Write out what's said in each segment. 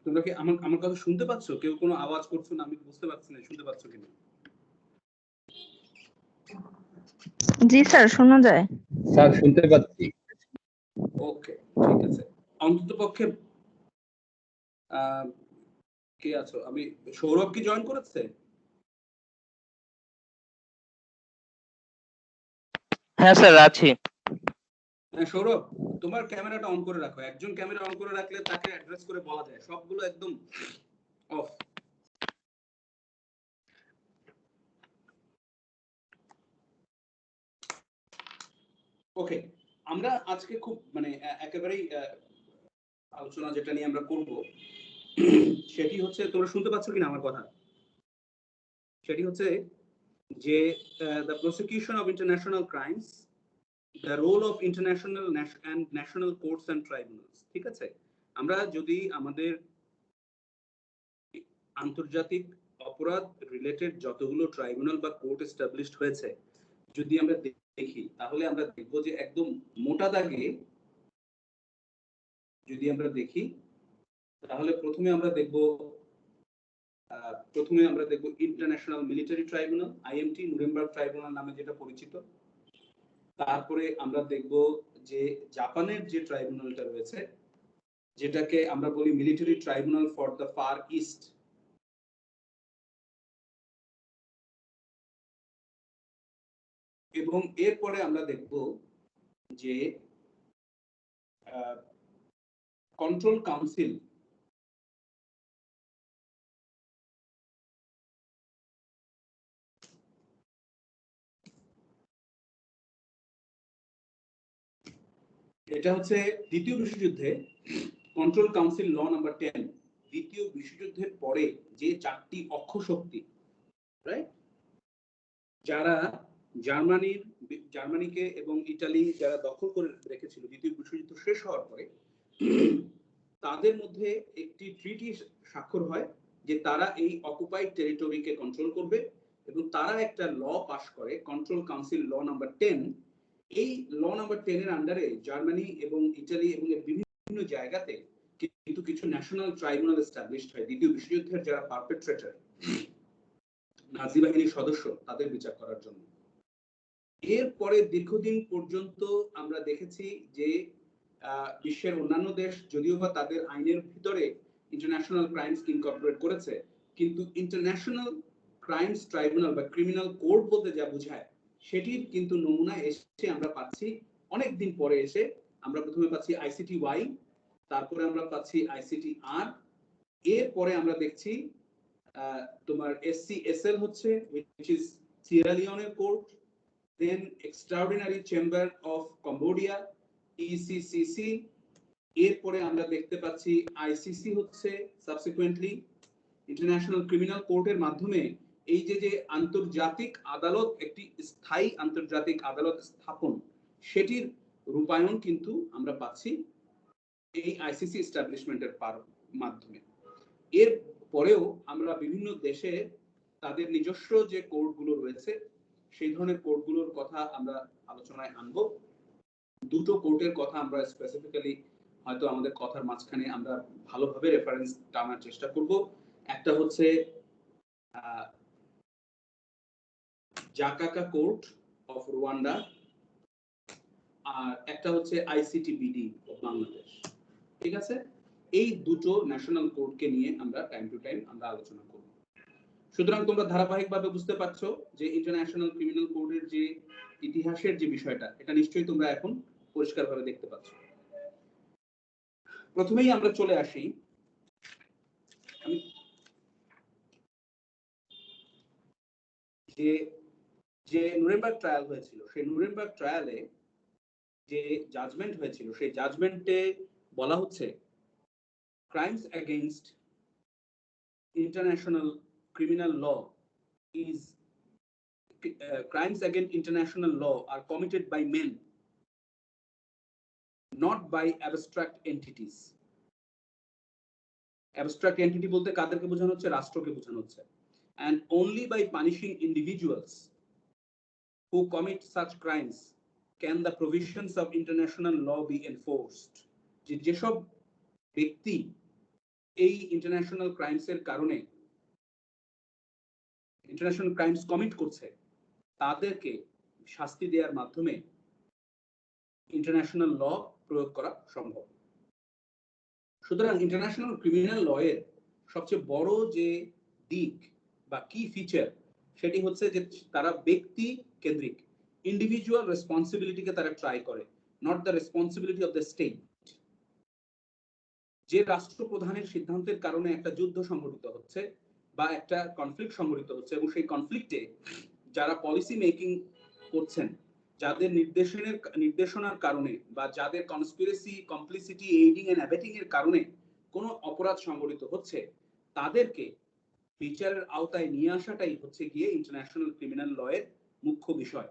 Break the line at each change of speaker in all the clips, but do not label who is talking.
তোমরা কি আমার আমার কথা শুনতে পাচ্ছ? কেউ কোনো আওয়াজ করছো না? আমি বুঝতে পারছি না শুনতে পাচ্ছ কিনা।
জি স্যার, শোনা যায়।
স্যার শুনতে পাচ্ছি।
ওকে, ঠিক আছে। অন্তত পক্ষে কে আছো? আমি সৌরভ কি জয়েন করেছে?
হ্যাঁ স্যার আছি।
হ্যাঁ সৌরভ, তোমার ক্যামেরাটা অন করে রাখো। একজন ক্যামেরা অন করে রাখলে তাকে অ্যাড্রেস করে বলা যায়, সবগুলো একদম অফ। ওকে, আমরা আজকে খুব মানে একেবারেই আলোচনা যেটা নিয়ে আমরা করব সেটি হচ্ছে, তোমরা শুনতে পাচ্ছ কিনা আমার কথা? সেটি হচ্ছে যে the prosecution of international crimes, the role of international and national courts and tribunals। ঠিক আছে, আমরা যদি আমাদের আন্তর্জাতিক অপরাধ রিলেটেড যতগুলো ট্রাইব্যুনাল বা কোর্ট এস্টাবলিশড হয়েছে যদি আমরা দেখি, তাহলে আমরা দেখব যে একদম মোটা দাগে যদি আমরা দেখি, তাহলে প্রথমে আমরা দেখব international military tribunal, IMT, Nuremberg tribunal নামে যেটা পরিচিত। তারপরে আমরা দেখব যে জাপানের যে ট্রাইব্যুনালটা রয়েছে, যেটাকে আমরা বলি military tribunal for the Far East. এবং এরপরে আমরা দেখব যে কন্ট্রোল কাউন্সিল, এটা হচ্ছে দ্বিতীয় বিশ্বযুদ্ধে কন্ট্রোল কাউন্সিল ল নাম্বার 10। দ্বিতীয় বিশ্বযুদ্ধের পরে যে চারটি অক্ষ শক্তি, রাইট, যারা জার্মানিকে এবং ইটালি যারা দখল করে রেখেছিল দ্বিতীয় বিশ্বযুদ্ধ শেষ হওয়ার পরে, তাদের মধ্যে একটি ট্রিটি স্বাক্ষর হয় যে তারা এই অকুপাইড টেরিটরিকে কন্ট্রোল করবে, এবং তারা একটা ল পাস করে, কন্ট্রোল কাউন্সিল ল নাম্বার 10। এই ল নাম্বার 10 এর আন্ডারে জার্মানি এবং ইটালি এবং বিভিন্ন জায়গাতে কিন্তু কিছু ন্যাশনাল ট্রাইব্যুনাল এস্টাবলিশড হয় দ্বিতীয় বিশ্বযুদ্ধের যারা পারপেট্রেটর, নাজি বাহিনীর সদস্য, তাদের বিচার করার জন্য। এরপরে দীর্ঘদিন পর্যন্ত আমরা দেখেছি যে বিশ্বের অন্যান্য দেশ যদিও বা তাদের আইনের ভিতরে ইন্টারন্যাশনাল ক্রাইমস ইনকর্পোরেট করেছে, কিন্তু ইন্টারন্যাশনাল ক্রাইমস ট্রাইব্যুনাল বা ক্রিমিনাল কোর্ট বলতে যা বোঝায় সেটির কিন্তু নমুনা এসে আমরা পাচ্ছি অনেক দিন পরে এসে। আমরা প্রথমে পাচ্ছি আইসিটি ওয়াই, তারপরে আমরা পাচ্ছি আইসিটি আর, এরপরে আমরা দেখছি তোমার SCSL হচ্ছে, which is সিয়েরা লিওনের court, then extraordinary chamber of Cambodia ECCC, এরপরে আমরা দেখতে পাচ্ছি আইসিসি হচ্ছে সাবসিকুয়েন্টলি ইন্টারন্যাশনাল ক্রিমিনাল কোর্টের মাধ্যমে এই যে আন্তর্জাতিক আদালত, একটি স্থায়ী আন্তর্জাতিক আদালত স্থাপন, সেটির রূপায়ণ কিন্তু আমরা পাচ্ছি এই আইসিসি এস্টাবলিশমেন্টের মাধ্যমে। এর পরেও আমরা বিভিন্ন দেশে তাদের নিজস্ব যে কোর্টগুলো রয়েছে সেই ধরনের কোর্টগুলোর কথা আমরা আলোচনায় আনবো। দুটো কোর্টের কথা আমরা স্পেসিফিক্যালি হয়তো আমাদের কথার মাঝখানে আমরা ভালোভাবে রেফারেন্স টানার চেষ্টা করব। একটা হচ্ছে জাকাকা কোর্ট অফ রুয়ান্ডা, আর একটা হচ্ছে ICTBD অফ বাংলাদেশ। ঠিক আছে, এই দুটো ন্যাশনাল কোর্টকে নিয়ে আমরা টাইম টু টাইম আমরা আলোচনা করব। সুতরাং তোমরা ধারাবাহিকভাবে বুঝতে পারছো যে ইন্টারন্যাশনাল ক্রিমিনাল কোর্টের যে ইতিহাসের যে বিষয়টা, এটা নিশ্চয়ই তোমরা এখন পরিষ্কারভাবে দেখতে পাচ্ছ। প্রথমেই আমরা চলে আসি যে নুরেমবার্গ ট্রায়াল হয়েছিল, সেই নুরেমবার্গ ট্রায়ালে যে জাজমেন্ট হয়েছিল সেই জাজমেন্টে বলা হচ্ছে crimes against international criminal law is crimes against international law are committed by men, not by abstract entities। abstract entity বলতে কাদেরকে বোঝানো হচ্ছে? রাষ্ট্রকে বোঝানো হচ্ছে। and only by punishing individuals who commit such crimes can the provisions of international law be enforced। যেসব ব্যক্তি এই ইন্টারন্যাশনাল ক্রাইমসের কারণে ইন্টারন্যাশনাল ক্রাইমস কমিট করছে তাদেরকে শাস্তি দেওয়ার মাধ্যমে ইন্টারন্যাশনাল ল প্রয়োগ করা সম্ভব। সুতরাং ইন্টারন্যাশনাল ক্রিমিনাল ল এর সবচেয়ে বড় যে দিক বা কি ফিচার সেটি হচ্ছে যে তারা ব্যক্তি কেন্দ্রিক, ইন্ডিভিজুয়াল রেসপন্সিবিলিটিকে তারা ট্রাই করে, not the responsibility of the state. যে রাষ্ট্রপ্রধানের সিদ্ধান্তের কারণে একটা যুদ্ধ সংঘটিত হচ্ছে বা একটা কনফ্লিক্ট সংঘটিত হচ্ছে এবং সেই কনফ্লিক্টে যারা পলিসি মেকিং করছেন, যাদের নির্দেশনার কারণে বা যাদের কনস্পিরেসি, কমপ্লিসিটি, এইডিং এন্ড অ্যাবেটিং এর কারণে কোনো অপরাধ সংঘটিত হচ্ছে, তাদেরকে বিচারের আওতায় নিয়ে আসাটাই হচ্ছে গিয়ে ইন্টারন্যাশনাল ক্রিমিনাল ল এর মুখ্য বিষয়।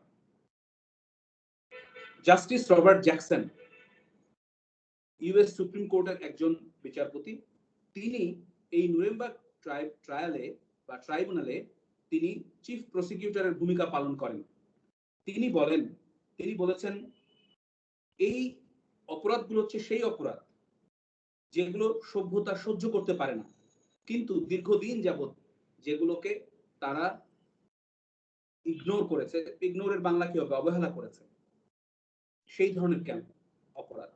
Justice Robert Jackson US supreme কোর্টের একজন বিচারপতি। তিনি এই নুরেমবার্গ ট্রাইব্যুনালে তিনি চিফ প্রসিকিউটরের ভূমিকা পালন করেন। তিনি বলেছেন এই অপরাধগুলো হচ্ছে সেই অপরাধ যেগুলো সভ্যতা সহ্য করতে পারে না, কিন্তু দীর্ঘদিন যাবত যেগুলোকে তারা ইগনোর করেছে, ইগনোরের বাংলা কি হবে, অবহেলা করেছে, সেই ধরনের কেন অপরাধ।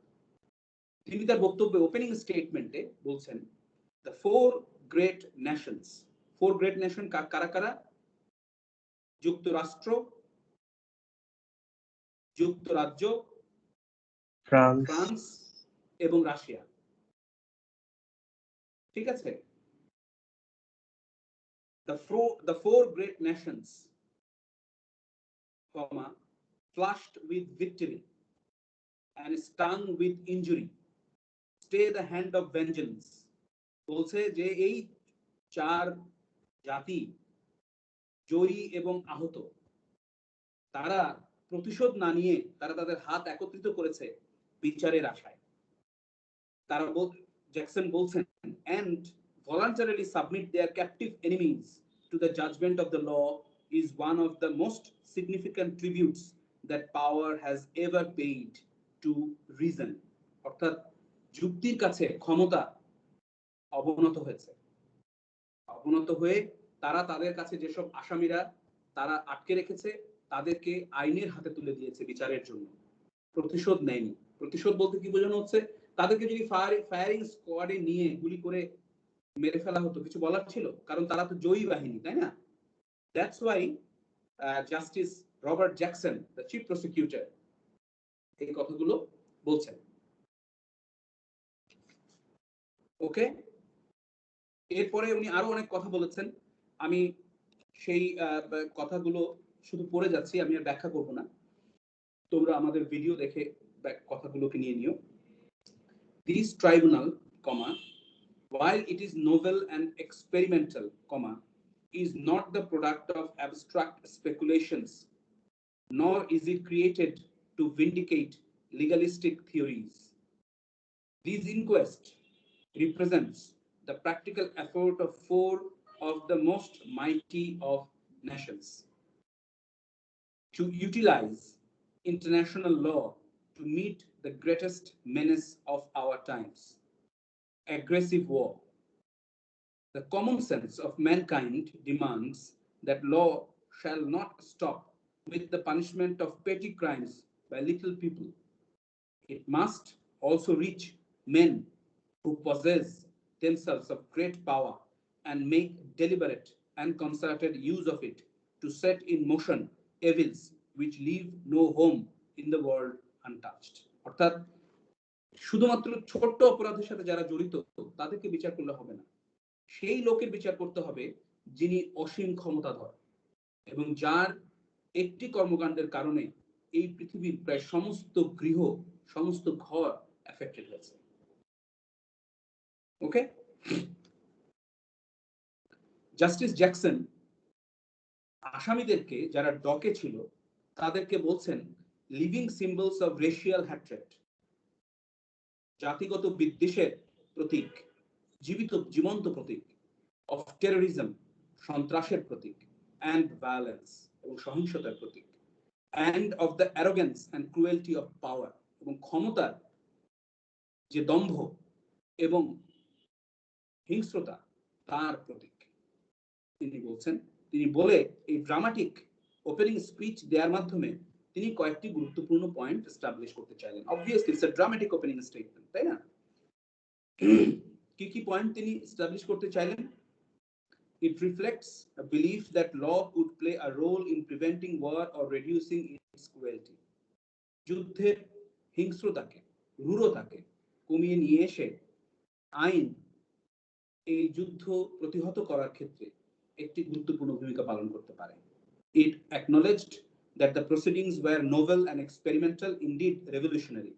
তিনি তার বক্তব্যে ওপেনিং স্টেটমেন্টে বলছেন the four great Nations, four great nation কারা কারা? যুক্তরাষ্ট্র, যুক্তরাজ্য, ফ্রান্স এবং রাশিয়া। ঠিক আছে? The four great nations, flushed with victory and stung with injury, stay the hand of vengeance. বলছে যে এই চার জাতি জয়ী এবং আহত, তারা প্রতিশোধ না নিয়ে তারা তাদের হাত একত্রিত করেছে বিচারের আশায়। তারা জ্যাকসন বলছেন and voluntarily submit their captive enemies to the judgment of the law is one of the most significant tributes that power has ever paid to reason. অর্থাৎ যুক্তির কাছে ক্ষমতা অবনত হয়েছে, অবনত হয়ে তারা তাদের কাছে যেসব আসামিরা তারা আটকে রেখেছে তাদেরকে আইনের হাতে তুলে দিয়েছে বিচারের জন্য। প্রতিশোধ নেয়নি। প্রতিশোধ বলতে কি বোঝানো হচ্ছে? তাদেরকে যদি ফায়ারিং স্কোয়াডে নিয়ে গুলি করে মেরে ফেলা হতো, কিছু বলার ছিল? কারণ তারা তো জয়ী বাহিনী, তাই না? That's why justice Robert Jackson, the chief prosecutor, এই কথাগুলো বলছেন। ওকে, এরপরে উনি আরো অনেক কথা বলেছেন। আমি সেই কথাগুলো শুধু পড়ে যাচ্ছি, আমি আর ব্যাখ্যা করব না, তোমরা আমাদের ভিডিও দেখে কথাগুলোকে নিয়ে নিও। This tribunal, while it is novel and experimental, is not the product of abstract speculations, nor is it created to vindicate legalistic theories. This inquest represents the practical effort of four of the most mighty of nations to utilize international law to meet the greatest menace of our times, aggressive war. The common sense of mankind demands that law shall not stop with the punishment of petty crimes by little people. It must also reach men who possess themselves of great power and make deliberate and concerted use of it to set in motion evils which leave no home in the world untouched. অর্থাৎ শুধুমাত্র ছোট্ট অপরাধের সাথে যারা জড়িত তাদেরকে বিচার করলে হবে না, সেই লোকের বিচার করতে হবে যিনি অসীম ক্ষমতাধর এবং যার একটি কর্মকাণ্ডের কারণে এই পৃথিবীর প্রায় সমস্ত গৃহ, সমস্ত ঘর এফেক্টেড হয়েছে। ওকে, জাস্টিস জ্যাকসন আসামিদেরকে যারা ডকে ছিল তাদেরকে বলছেন লিভিং সিম্বলস অফ রেশিয়াল হ্যাট্রেড, জাতিগত বিদ্বেষের প্রতীক, জীবন্ত প্রতীক, অফ টেরোরিজম, সন্ত্রাসের প্রতীক, অ্যান্ড ভায়োলেন্স এবং সহিংসতার প্রতীক, and of the arrogance and cruelty of power এবং ক্ষমতার যে দম্ভ এবং হিংস্রতা তার প্রতীক তিনি বলছেন। তিনি বলে এই ড্রামাটিক ওপেনিং স্পিচ দেওয়ার মাধ্যমে তিনি কয়েকটি গুরুত্বপূর্ণ পয়েন্ট এস্টাবলিশ করতে চাইলেন। Obviously it's a dramatic opening statement, তাই না? কি কি পয়েন্ট তিনি এস্টাবলিশ করতে চাইলেন? It reflects a belief that law could play a role in preventing war or reducing its cruelty. যুদ্ধের হিংস্রতাকে, ক্রূরতাকে কমিয়ে নিয়ে এসে আইন এই যুদ্ধ প্রতিহত করার ক্ষেত্রে একটি গুরুত্বপূর্ণ ভূমিকা পালন করতে পারে। It acknowledged that the proceedings were novel and experimental, indeed revolutionary.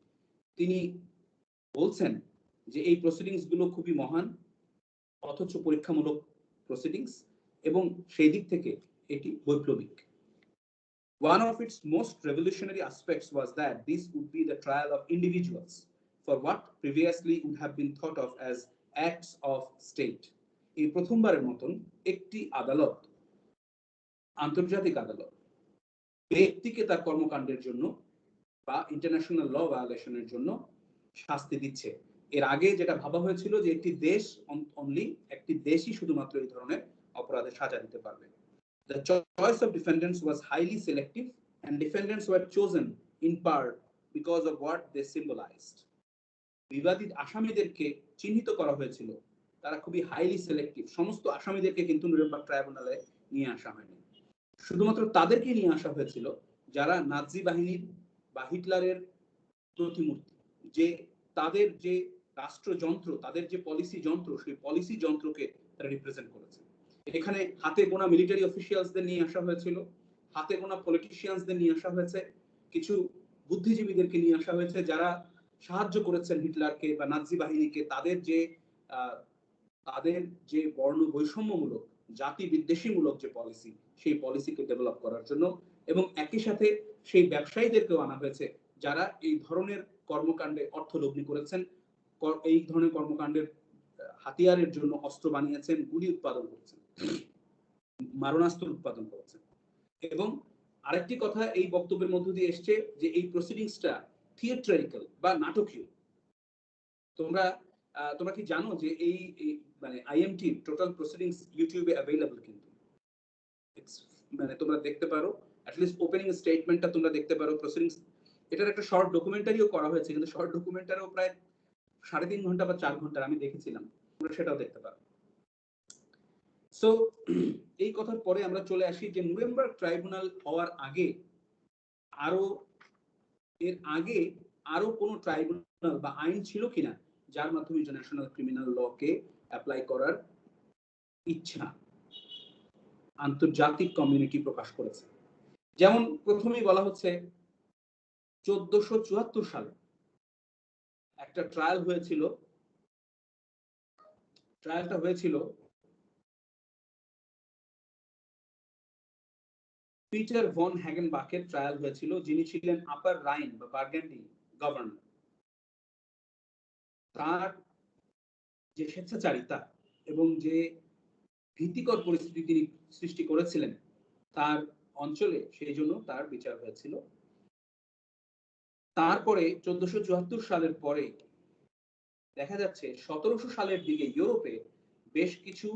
তিনি বলছেন যে এই প্রসিডিংস গুলো খুবই মহান অথচ পরীক্ষামূলক প্রসিডিংস এবং সেই দিক থেকে এটি বৈপ্লবিক। One of its most revolutionary aspects was that this would be the trial of individuals for what previously would have been thought of as acts of state. এই প্রথমবারের মতন একটি আদালত, আন্তর্জাতিক আদালত, ব্যক্তিকে তার কর্মকাণ্ডের জন্য বা ইন্টারন্যাশনাল ল ভায়োলেশনের জন্য শাস্তি দিচ্ছে। এর আগে যেটা ভাবা হয়েছিল যে একটি দেশ অনলি, একটি দেশই শুধুমাত্র এই ধরনের অপরাধের সাজা দিতে পারবে। The choice of defendants was highly selective and defendants were chosen in part because of what they symbolized. বিবাদী আসামিদেরকে চিহ্নিত করা হয়েছিল, তারা খুবই হাইলি সিলেক্টিভ। সমস্ত আসামিদেরকে কিন্তু নুরেমবার্গ ট্রাইব্যুনালে নিয়ে আসা হয়নি, শুধুমাত্র তাদেরকে নিয়ে আসা হয়েছিল যারা নাজি বাহিনীর বা হিটলারের প্রতিমূর্তি, যে তাদের যে রাষ্ট্রযন্ত্র, তাদের যে পলিসি যন্ত্র, সেই পলিসি যন্ত্রকে তারা রিপ্রেজেন্ট করেছে। এখানে হাতে গোনা মিলিটারি অফিসিয়ালসদের নিয়ে আসা হয়েছিল, হাতে গোনা পলিটিশিয়ানসদের নিয়ে আসা হয়েছে, কিছু বুদ্ধিজীবীদেরকে নিয়ে আসা হয়েছে যারা সাহায্য করেছেন হিটলারকে বা নাজি বাহিনীকে তাদের যে বর্ণ বৈষম্যমূলক, জাতি বিদ্বেষীমূলক যে পলিসি, সেই পলিসিকে ডেভেলপ করার জন্য। এবং একই সাথে সেই ব্যবসায়ীদেরকেও আনা হয়েছে যারা এই ধরনের কর্মকাণ্ডে অর্থ লগ্নি করেছেন, এই ধরনের কর্মকাণ্ডের হাতিয়ারের জন্য অস্ত্র বানিয়েছেন, গুলি উৎপাদন করেছেন, মারণাস্ত্র উৎপাদন করেছেন। এবং আরেকটি কথা এই বক্তব্যের মধ্য দিয়ে এসছে যে এই প্রসিডিংসটা থিয়েট্রিক্যাল বা নাটকীয়। তোমরা কি জানো যে এই মানে আইএমটি টোটাল প্রসিডিংস ইউটিউবে অ্যাভেলেবল, কিন্তু মানে তোমরা দেখতে পারো, অ্যাটলিস্ট ওপেনিং স্টেটমেন্টটা তোমরা দেখতে পারো। প্রসিডিংস এটার একটা শর্ট ডকুমেন্টারিও করা হয়েছে, কিন্তু শর্ট ডকুমেন্টারিও প্রায় 3.5 ঘন্টা বা 4 ঘন্টার আমি দেখেছিলাম, তোমরা সেটাও দেখতে পারো। সো এই কথার পরে আমরা চলে আসি যে নুরেমবার্গ ট্রাইব্যুনাল হওয়ার আগে আরো কোনো ট্রাইব্যুনাল বা আইন ছিল কিনা যার মাধ্যমে ইন্টারন্যাশনাল ক্রিমিনাল লকে অ্যাপ্লাই করার ইচ্ছা আন্তর্জাতিক কমিউনিটি প্রকাশ করেছে। যেমন প্রথমেই বলা হচ্ছে 1474 সালে একটা ট্রায়াল হয়েছিল। ট্রায়ালটা হয়েছিল পিটার ভন হ্যাগেনবাকের ট্রায়াল হয়েছিল, যিনি ছিলেন আপার রাইন বা বার্গেন্ডি গভর্নর। তার যে স্বেচ্ছাচারিতা এবং যে ভীতিকর পরিস্থিতি তিনি সৃষ্টি করেছিলেন তার অঞ্চলে, সেই জন্য তার বিচার হয়েছিল। তারপরে 1474 সালের পরে দেখা যাচ্ছে 1700 সালের দিকে ইউরোপে বেশ কিছু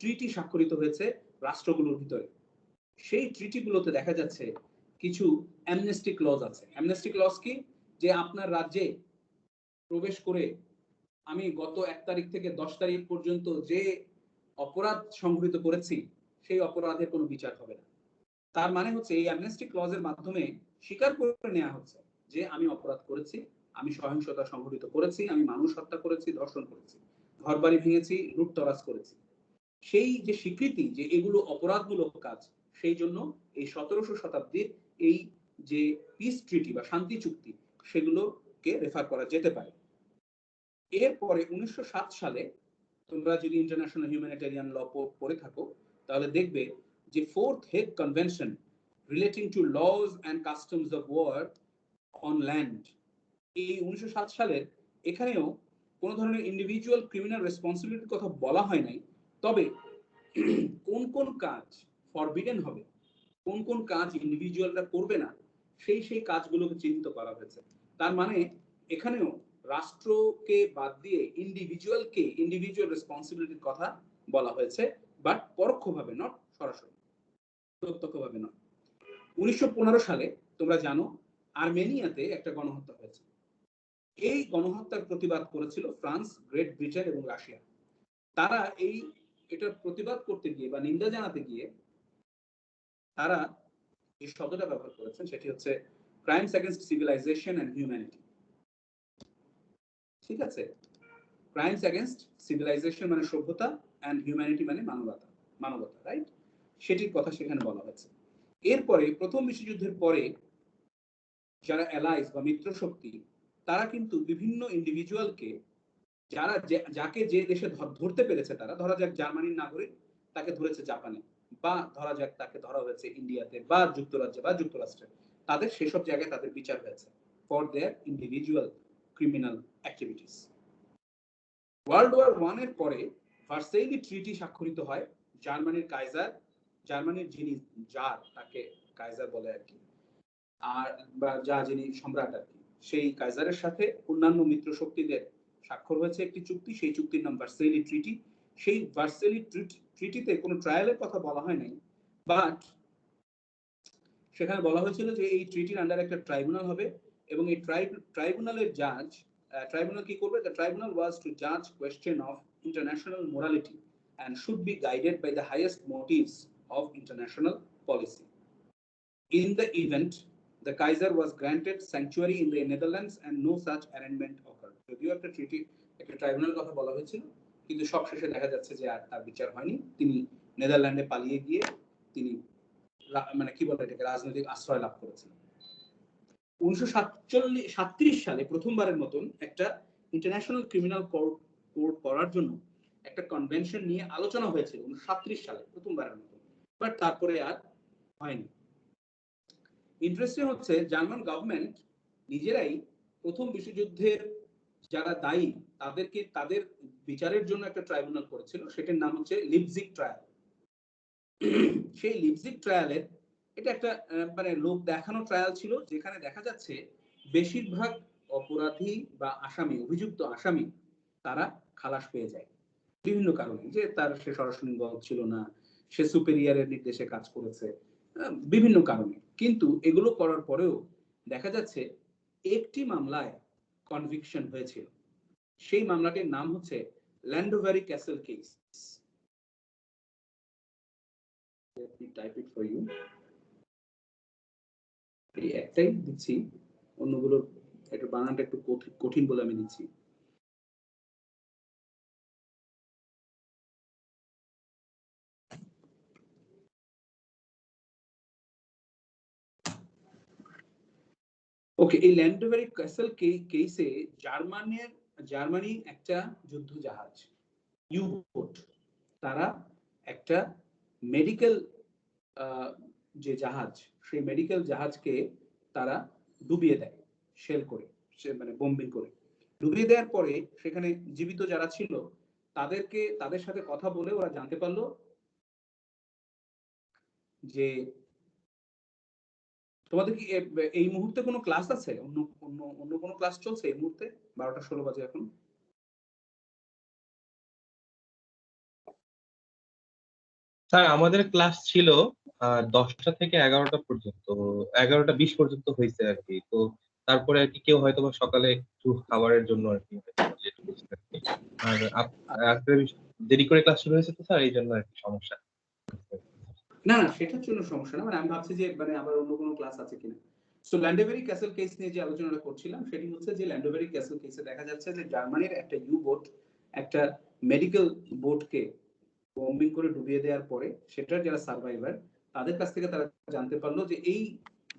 ট্রিটি স্বাক্ষরিত হয়েছে রাষ্ট্রগুলোর ভিতরে। সেই ট্রিটিগুলোতে দেখা যাচ্ছে কিছু অ্যামনেস্টি ক্লজ আছে। অ্যামনেস্টি ক্লজ কি? যে আপনার রাজ্যে প্রবেশ করে আমি গত 1 তারিখ থেকে 10 তারিখ পর্যন্ত যে অপরাধ সংঘটিত করেছি সেই অপরাধের কোনো বিচার হবে না। তার মানে হচ্ছে এই অ্যামনেস্টি ক্লজের মাধ্যমে স্বীকার করে নেওয়া হচ্ছে যে আমি অপরাধ করেছি, আমি সহিংসতা সংঘটিত করেছি, আমি মানুষ হত্যা করেছি, ধর্ষণ করেছি, ঘরবাড়ি ভেঙেছি, লুটতরাজ করেছি। সেই যে স্বীকৃতি যে এগুলো অপরাধমূলক কাজ, সেই জন্য এই 1700 শতাব্দীর এই যে পিস ট্রিটি বা শান্তি চুক্তি, সেগুলোকে রেফার করা যেতে পারে। এরপরে 1907 সালে তোমরা যদি ইন্টারন্যাশনাল হিউম্যানিটেরিয়ান ল পড়ে থাকো তাহলে দেখবে যে fourth Hague convention relating to laws and customs of war on land, এই 1907 সালের এখানেও কোনো ধরনের ইন্ডিভিজুয়াল ক্রিমিনাল রেসপন্সিবিলিটির কথা বলা হয় নাই, তবে কোন কোন কাজ ফরবিডেন হবে, কোন কোন কাজ ইন্ডিভিজুয়ালরা করবে না, সেই কাজগুলোকে চিহ্নিত করা হয়েছে। তার মানে এখানেও রাষ্ট্রকে বাদ দিয়ে ইন্ডিভিজুয়াল রেসপন্সিবিলিটির কথা বলা হয়েছে, বাট পরোক্ষভাবে, নট সরাসরি, প্রত্যক্ষভাবে নয়। 1915 সালে তোমরা জানো আর্মেনিয়াতে একটা গণহত্যা হয়েছে। এই গণহত্যার প্রতিবাদ করেছিল ফ্রান্স, গ্রেট ব্রিটেন এবং রাশিয়া। তারা এটার প্রতিবাদ করতে গিয়ে বা নিন্দা জানাতে গিয়ে তারা যে শব্দটা ব্যবহার করেছেন সেটি হচ্ছে crimes against civilisation and humanity. ঠিক আছে, ক্রাইমস এগেইনস্ট সিভিলাইজেশন মানে সভ্যতা, এন্ড হিউম্যানিটি মানে মানবতা, রাইট? সেটির কথা সেখানে বলা হয়েছে। এরপরে প্রথম বিশ্বযুদ্ধের পরে যারা অ্যালাইজ বা মিত্র শক্তি, তারা কিন্তু বিভিন্ন ইন্ডিভিজুয়ালকে যাকে যে দেশে ধরতে পেরেছে, তারা ধরা যাক জার্মানির নাগরিক, তাকে ধরেছে জাপানে, বা ধরা যাক তাকে ধরা হয়েছে ইন্ডিয়াতে বা যুক্তরাজ্যে বা যুক্তরাষ্ট্রে, তাদের সেসব জায়গায় তাদের বিচার হয়েছে for their individual criminal activities. World war 1 এর পরে ভার্সাইলি ট্রিটি স্বাক্ষরিত হয় জার্মানির যিনি জার, তাকে কাইজার বলে আর কি, আর বা যিনি সম্রাট আর কি, সেই কাইজারের সাথে অন্যান্য মিত্র শক্তিদের স্বাক্ষর হয়েছে একটি চুক্তি। সেই চুক্তির নাম ভার্সাইলি ট্রিটি। সেই ভার্সাইলি ট্রিটিতে কোনো ট্রায়ালের কথা বলা হয় নাই, বাট সেখানে বলা হয়েছিল যে এই ট্রিটির আন্ডার একটা ট্রাইব্যুনাল হবে, এবং এই ট্রাইব্যুনালের ট্রাইব্যুনাল কি করবে? দ্য ট্রাইব্যুনাল ওয়াজ টু জাজ question of international morality and should be guided by the highest motives of international policy. In the event, the Kaiser was granted sanctuary in the Netherlands and no such arrangement occurred. যদিও একটা tribunal কথা বলা হয়েছিল, কিন্তু সবশেষে দেখা যাচ্ছে যে আর তার বিচার হয়নি। তিনি নেদারল্যান্ডে পালিয়ে গিয়ে তিনি মানে কি বলে এটাকে রাজনৈতিক আশ্রয় লাভ করেছিলেন। 1937 সালে প্রথমবারের মতন একটা ইন্টারন্যাশনাল ক্রিমিনাল কোর্ট করার জন্য একটা কনভেনশন নিয়ে আলোচনা হয়েছিল 1937 সালে প্রথমবারের মতো, বাট তারপরে আর হয়নি। ইন্টারেস্টিং হচ্ছে জার্মান গভর্নমেন্ট নিজেরাই প্রথম বিশ্বযুদ্ধের যারা দায়ী তাদেরকে তাদের বিচারের জন্য একটা ট্রাইব্যুনাল করেছিল, সেটার নাম হচ্ছে লিপজিগ ট্রায়াল। সেই লিপজিগ ট্রায়ালের এটা একটা মানে লোক দেখানো ট্রায়াল ছিল, যেখানে দেখা যাচ্ছে বেশিরভাগ অপরাধী বা অভিযুক্ত আসামি তারা খালাস পেয়ে যায় বিভিন্ন কারণে, যে সে সরাসরি ইনভলভ ছিল না, সে সুপেরিয়রের নির্দেশে কাজ করেছে, বিভিন্ন কারণে। কিন্তু এগুলো করার পরেও দেখা যাচ্ছে একটি মামলায় কনভিকশন হয়েছিল। সেই মামলাটির নাম হচ্ছে Llandovery castle case. Let me type it for you. এই একটাই দিচ্ছি, অন্যগুলো একটু বানানটা একটু কঠিন বলে আমি দিচ্ছি। ওকে, এই ল্যান্ডোভারি ক্যাসেল কেসে জার্মানি একটা যুদ্ধ জাহাজ ইউ-বোট, তারা একটা মেডিকেল যে জাহাজ, সেই মেডিকেল জাহাজকে তারা ডুবিয়ে দেয় শেল করে, মানে বোম্বিং করে। ডুবিয়ে দেওয়ার পরে সেখানে জীবিত যারা ছিল তাদের সাথে কথা বলে ওরা জানতে পারলো যে তোমাদের কি এই মুহূর্তে কোনো ক্লাস আছে? অন্য কোনো ক্লাস চলছে এই মুহূর্তে? 12:16 বাজে এখন।
স্যার আমাদের ক্লাস ছিল 10টা থেকে 11টা পর্যন্ত, 11টা 20 পর্যন্ত হয়েছে আর কি। তো তারপরে আর কি কেউ হয়তো বা সকালে একটু খাবারের জন্য আর কি লেট করছে আর কি। আর দেরি করে ক্লাস শুরু হয়েছে তো স্যার, এই জন্য আর কি সমস্যা।
না সেটার জন্য সমস্যা না, মানে আমি ভাবছি যে মানে আবার অন্য কোনো ক্লাস আছে কিনা। সো ল্যান্ডোভারি ক্যাসেল কেস নিয়ে যে আলোচনাটা করছিলাম সেটি হচ্ছে যে ল্যান্ডোভারি ক্যাসেল কেসে দেখা যাচ্ছে যে জার্মানির একটা ইউ-বোট একটা মেডিকেল বোটকে বম্বিং করে ডুবিয়ে দেওয়ার পরে সেটার যারা সার্ভাইভার তাদের কাছ থেকে তারা জানতে পারলো যে এই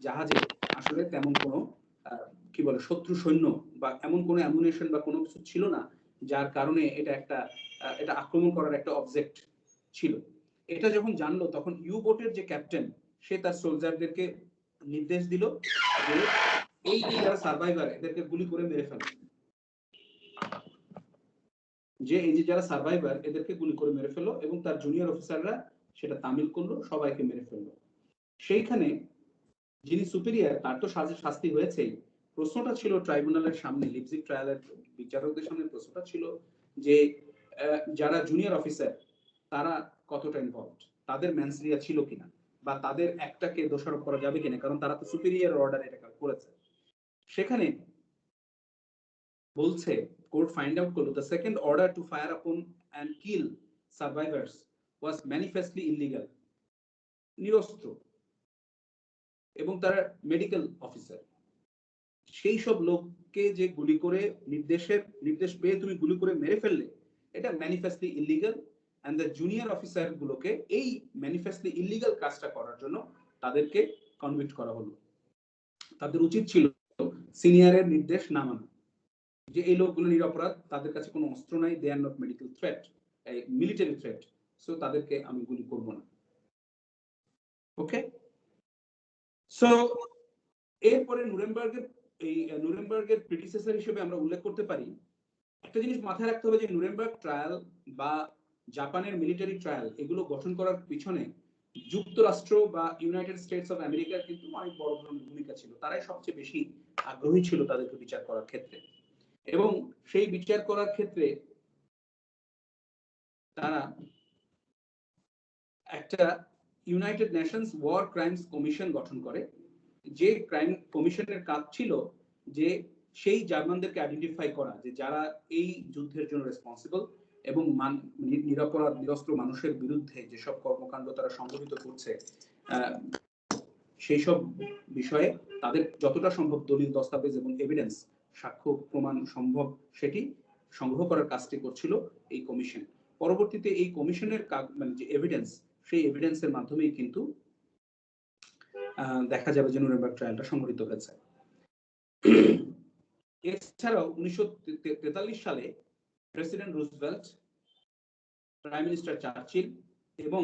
জাহাজে আসলে তেমন কোনো কি বলে শত্রু সৈন্য বা এমন কোনো অ্যামুনিশন বা কোনো কিছু ছিল না, যার কারণে এটা আক্রমণ করার একটা অবজেক্ট ছিল। এটা যখন জানলো তখন ইউ-বোটের যে ক্যাপ্টেন, সে তার সোলজারদেরকে নির্দেশ দিল যে এই যারা সার্ভাইভার এদেরকে গুলি করে মেরে ফেলো, যারা সার্ভাইভার এদেরকে গুলি করে মেরে ফেলো, এবং তার জুনিয়র অফিসাররা সেটা তামিল করলো, সবাইকে মেরে ফেললো। সেইখানে যিনি সুপিরিয়র তার তো শাস্তি হয়েছেই, প্রশ্নটা ছিল ট্রাইব্যুনালের সামনে, লিপজিগ ট্রায়ালের বিচারকদের সামনে প্রশ্নটা ছিল যে যারা জুনিয়র অফিসার তারা কতটা ইনভলভড, তাদের ম্যানসরিয়া ছিল কিনা, বা তাদের একটাকে দোষারোপ করা যাবে কিনা, কারণ তারা তো সুপিরিয়র অর্ডার এটা করেছে। সেখানে বলছে, কোর্ট ফাইন্ড আউট করলো, the second order to fire upon and kill survivors was manifestly illegal, নিরস্ত্র এবং তারা মেডিকেল অফিসার, সেই সব লোককে যে গুলি করে নির্দেশ পেয়ে তুমি গুলি করে মেরে ফেললে, এটা manifestly illegal. And the junior officer গুলোকে এই ম্যানিফেস্টলি ইলিগাল কাজটা করার জন্য তাদেরকে কনভিক্ট করা হলো। তাদের উচিত ছিল সিনিয়রের নির্দেশ না মানা, যে এই লোকগুলো নিরপরাধ, তাদের কাছে কোনো অস্ত্র নাই, they are not medical threat, military threat, so তাদেরকে আমি গুলি করব না। ওকে, সো এরপরে নুরেমবার্গের প্রিডিসেসর হিসেবে আমরা উল্লেখ করতে পারি, একটা জিনিস মাথায় রাখতে হবে যে নুরেমবার্গ ট্রায়াল বা জাপানের মিলিটারি ট্রায়াল এগুলো গঠন করার পিছনে যুক্তরাষ্ট্র বা ইউনাইটেড স্টেটস অফ আমেরিকার কিন্তু অনেক বড় ধরনের ভূমিকা ছিল। তারাই সবচেয়ে বেশি আগ্রহী ছিল তাদেরকে বিচার করার ক্ষেত্রে, এবং সেই বিচার করার ক্ষেত্রে তারা একটা United Nations war crimes commission গঠন করে, যে ক্রাইম কমিশনের কাজ ছিল যে সেই জার্মানদেরকে আইডেন্টিফাই করা যে যারা এই যুদ্ধের জন্য রেসপন্সিবল, এবং নিরপরাধ নিরস্ত্র মানুষের বিরুদ্ধে যেসব কর্মকাণ্ড তারা সংগঠিত করছে সেই সব বিষয়ে তাদের যতটা সম্ভব দলিল দস্তাবেজ এবং এভিডেন্স, সাক্ষ্য প্রমাণ সম্ভব সেটি সংগ্রহ করার কাজটি করছিল এই কমিশন। পরবর্তীতে এই কমিশনের মানে যে এভিডেন্স, সেই এভিডেন্সের মাধ্যমেই কিন্তু দেখা যাবে যে নুরেমবার্গ ট্রায়ালটা সংঘটিত হয়েছে। এছাড়াও 1943 সালে president Roosevelt, prime minister Churchill এবং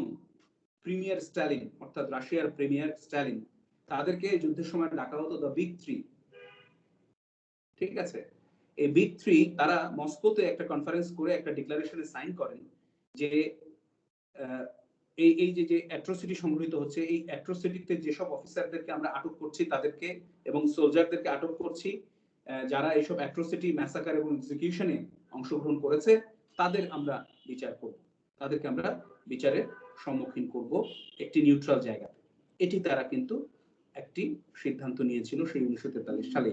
প্রিমিয়ার স্ট্যালিন, অর্থাৎ রাশিয়ার প্রিমিয়ার স্ট্যালিন, তাদেরকে যুদ্ধের সময় ডাকা হতো দ্য বিগ থ্রি। ঠিক আছে, এই বিগ থ্রি তারা মস্কোতে একটা কনফারেন্স করে একটা ডিক্লারেশনে সাইন করেন যে এই যে অ্যাট্রোসিটি সংঘটিত হচ্ছে, এই অ্যাট্রোসিটিতে যেসব অফিসারদেরকে আমরা আটক করছি তাদেরকে এবং সোলজারদেরকে আটক করছি, যারা এইসব অ্যাট্রোসিটি, ম্যাসাকার এবং এক্সিকিউশনে অংশগ্রহণ করেছে, তাদের আমরা বিচার করব, তাদেরকে আমরা বিচারের সম্মুখীন করব একটি নিউট্রাল জায়গা। এটি তারা কিন্তু একটি সিদ্ধান্ত নিয়েছিল সেই 1943 সালে,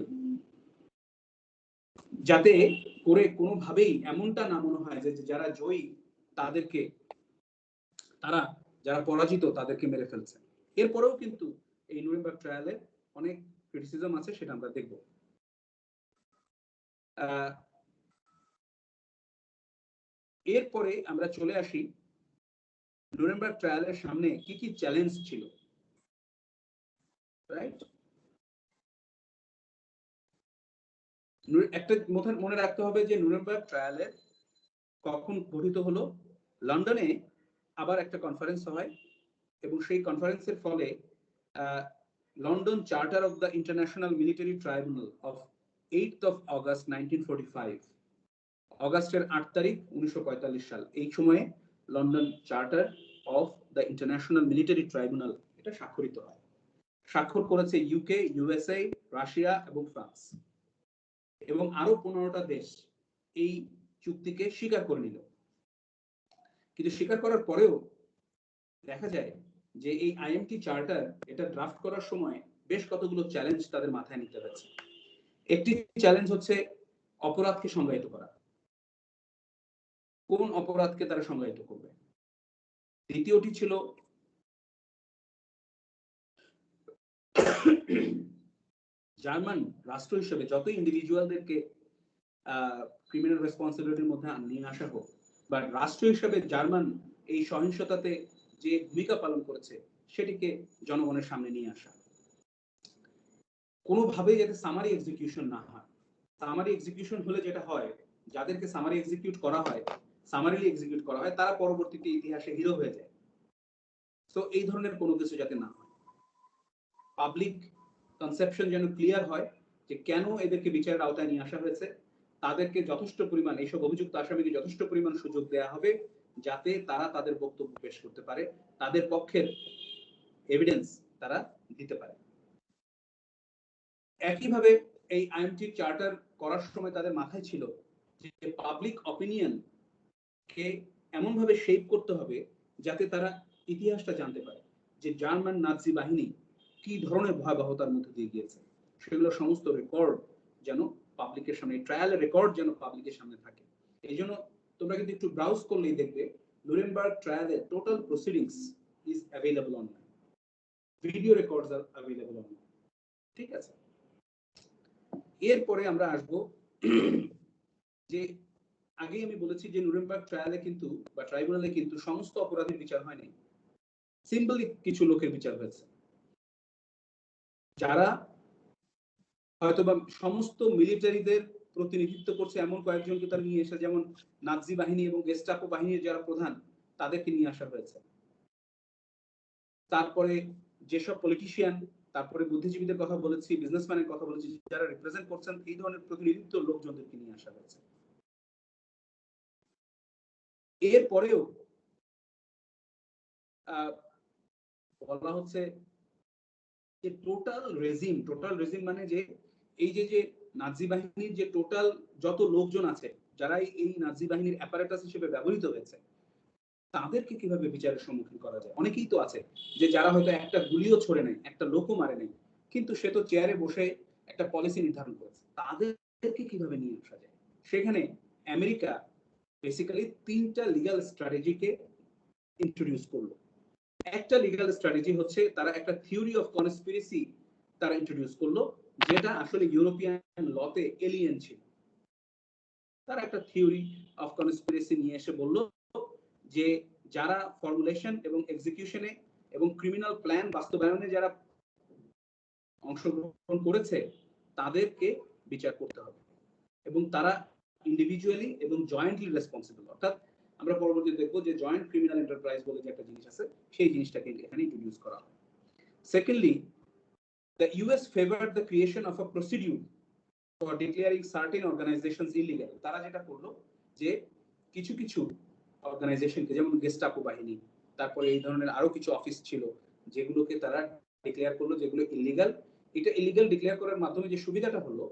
যাতে করে কোনোভাবেই এমনটা না মনে হয় যে যারা জয়ী তাদেরকে, তারা যারা পরাজিত তাদেরকে মেরে ফেলছে। এরপরেও কিন্তু এই নুরেমবার্গ ট্রায়ালে অনেক ক্রিটিসিজম আছে, সেটা আমরা দেখব। এরপরে আমরা চলে আসি নুরেমবার্গ ট্রায়ালের সামনে কি কি চ্যালেঞ্জ ছিল। রাইট, একটা মনে রাখতে হবে যে নুরেমবার্গ ট্রায়ালে কখন গঠিত হলো, লন্ডনে আবার একটা কনফারেন্স হয়, এবং সেই কনফারেন্সের ফলে London charter of the international military tribunal of 8th of August 1945, অগাস্টের 8 তারিখ 1945 সাল, এই সময়ে London charter of the international military tribunal এটা স্বাক্ষরিত হয়। স্বাক্ষর করেছে ইউকে, ইউএসএ, রাশিয়া এবং ফ্রান্স, এবং আরো 15টা দেশ এই চুক্তিকে স্বীকার করে নিল। কিন্তু স্বীকার করার পরেও দেখা যায় যে এই আইএমটি চার্টার এটা ড্রাফট করার সময় বেশ কতগুলো চ্যালেঞ্জ তাদের মাথায় নিতে হয়েছে। একটি চ্যালেঞ্জ হচ্ছে অপরাধকে সংজ্ঞায়িত করা, কোন অপরাধকে তারা সংজ্ঞায়িত করবে। দ্বিতীয়টি ছিল জার্মান রাষ্ট্র হিসেবে যত ইন্ডিভিজুয়ালদেরকে ক্রিমিনাল রেসপন্সিবিলিটির মধ্যে নিয়ে আসা হোক, বা রাষ্ট্র হিসেবে জার্মান এই সহিংসতাতে যে ভূমিকা পালন করেছে সেটিকে জনগণের সামনে নিয়ে আসা। কোনোভাবেই যাতে সামারি এক্সিকিউশন না হয়। সামারি এক্সিকিউশন হলে যেটা হয়, যাদেরকে সামারি এক্সিকিউট করা হয়, সামারিলি এক্সিকিউট করা হয়, তারা পরবর্তীতে ইতিহাসে হিরো হয়ে যায়। তো এই ধরনের কোনো কিছু যাতে না হয়, পাবলিক কনসেপশন যেন ক্লিয়ার হয় যে কেন এদেরকে বিচারের আওতায় নিয়ে আসা হয়েছে, তাদেরকে যথেষ্ট পরিমাণ, এইসব অভিযুক্ত আসামিকে যথেষ্ট পরিমাণ সুযোগ দেওয়া হবে যাতে তারা তাদের বক্তব্য পেশ করতে পারে, তাদের পক্ষের এভিডেন্স তারা দিতে পারে। একইভাবে এই আইএমটি চার্টার করার সময় তাদের মাথায় ছিল যে পাবলিক অপিনিয়ন কে এমন ভাবে শেপ করতে হবে যাতে তারা ইতিহাসটা জানতে পারে যে জার্মান নাজি বাহিনী কি ধরনের ভয়াবহতার মধ্যে দিয়ে গিয়েছে, সেগুলো সমস্ত রেকর্ড যেন পাবলিকের সামনে, ট্রায়ালের রেকর্ড যেন পাবলিকের সামনে থাকে। এই জন্য তোমরা কিন্তু একটু ব্রাউজ করলেই দেখবে নুরেমবার্গ ট্রায়ালের total proceedings is available online, video records are available online. ঠিক আছে, এরপরে আমরা আসবো যে আগে আমি বলেছি যে নুরেমবার্গ ট্রায়ালে কিন্তু বা ট্রাইব্যুনালে কিন্তু সমস্ত অপরাধের বিচার হয়নি, সিম্পলি কিছু লোকের বিচার হয়েছে যারা হয়তোবা সমস্ত মিলিটারিদের প্রতিনিধিত্ব করছে এমন কয়েকজনকে তারা নিয়ে এসে, যেমন নাজি বাহিনী এবং গেস্টাপো বাহিনীর যারা প্রধান তাদেরকে নিয়ে আসা হয়েছে। তারপরে যেসব পলিটিশিয়ান, তারপরে বুদ্ধিজীবীদের কথা বলেছি, বিজনেসম্যানের কথা বলেছি, যারা রিপ্রেজেন্ট করছেন এই ধরনের প্রতিনিধিত্ব লোকজনদেরকে নিয়ে আসা হয়েছে। এরপরেও বলা হচ্ছে যে টোটাল রেজিম মানে যে এই যে নাজি বাহিনীর যে টোটাল যত লোকজন আছে যারা এই নাজি বাহিনীর অ্যাপারেটাস হিসেবে ব্যবহৃত হয়েছে তাদেরকে কিভাবে বিচারের সম্মুখীন করা যায়। অনেকেই তো আছে যে যারা হয়তো একটা গুলিও ছোড়ে নাই, একটা লোকও মারে নাই, কিন্তু সে তো চেয়ারে বসে একটা পলিসি নির্ধারণ করেছে, তাদেরকে কিভাবে নিয়ে আসা যায়। সেখানে আমেরিকা বেসিক্যালি 3টা লিগ্যাল স্ট্র্যাটেজিকে ইন্ট্রোডিউস করলো। একটা লিগ্যাল স্ট্র্যাটেজি হচ্ছে তারা একটা থিওরি অফ কনস্পিরেসি তারা ইন্ট্রোডিউস করলো, যেটা আসলে ইউরোপিয়ান লতে এলিয়েন ছিল। তারা একটা থিওরি অফ কনস্পিরেসি নিয়ে এসে বলল যে যারা ফর্মুলেশন এবং এক্সিকিউশনে এবং ক্রিমিনাল প্ল্যান বাস্তবায়নে যারা অংশগ্রহণ করেছে তাদেরকে বিচার করতে হবে এবং তারা ইন্ডিভিজুয়ালি এবং জয়েন্টলি রেসপন্সিবল। অর্থাৎ আমরা পরবর্তীতে দেখবো যে জয়েন্ট ক্রিমিনাল এন্টারপ্রাইজ বলে যে একটা জিনিস আছে, সেই জিনিসটাকে এখানে ইন্ট্রোডিউস করা হয়। Secondly, the US favored the creation of a procedure for declaring certain organizations illegal. তারা যেটা করলো যে কিছু কিছু অর্গানাইজেশনকে, যেমন গেস্টাপো বাহিনী, তারপরে এই ধরনের আরো কিছু অফিস ছিল যেগুলোকে তারা ডিক্লেয়ার করলো যেগুলো ইলিগাল। এটা ইলিগাল ডিক্লেয়ার করার মাধ্যমে যে সুবিধাটা হলো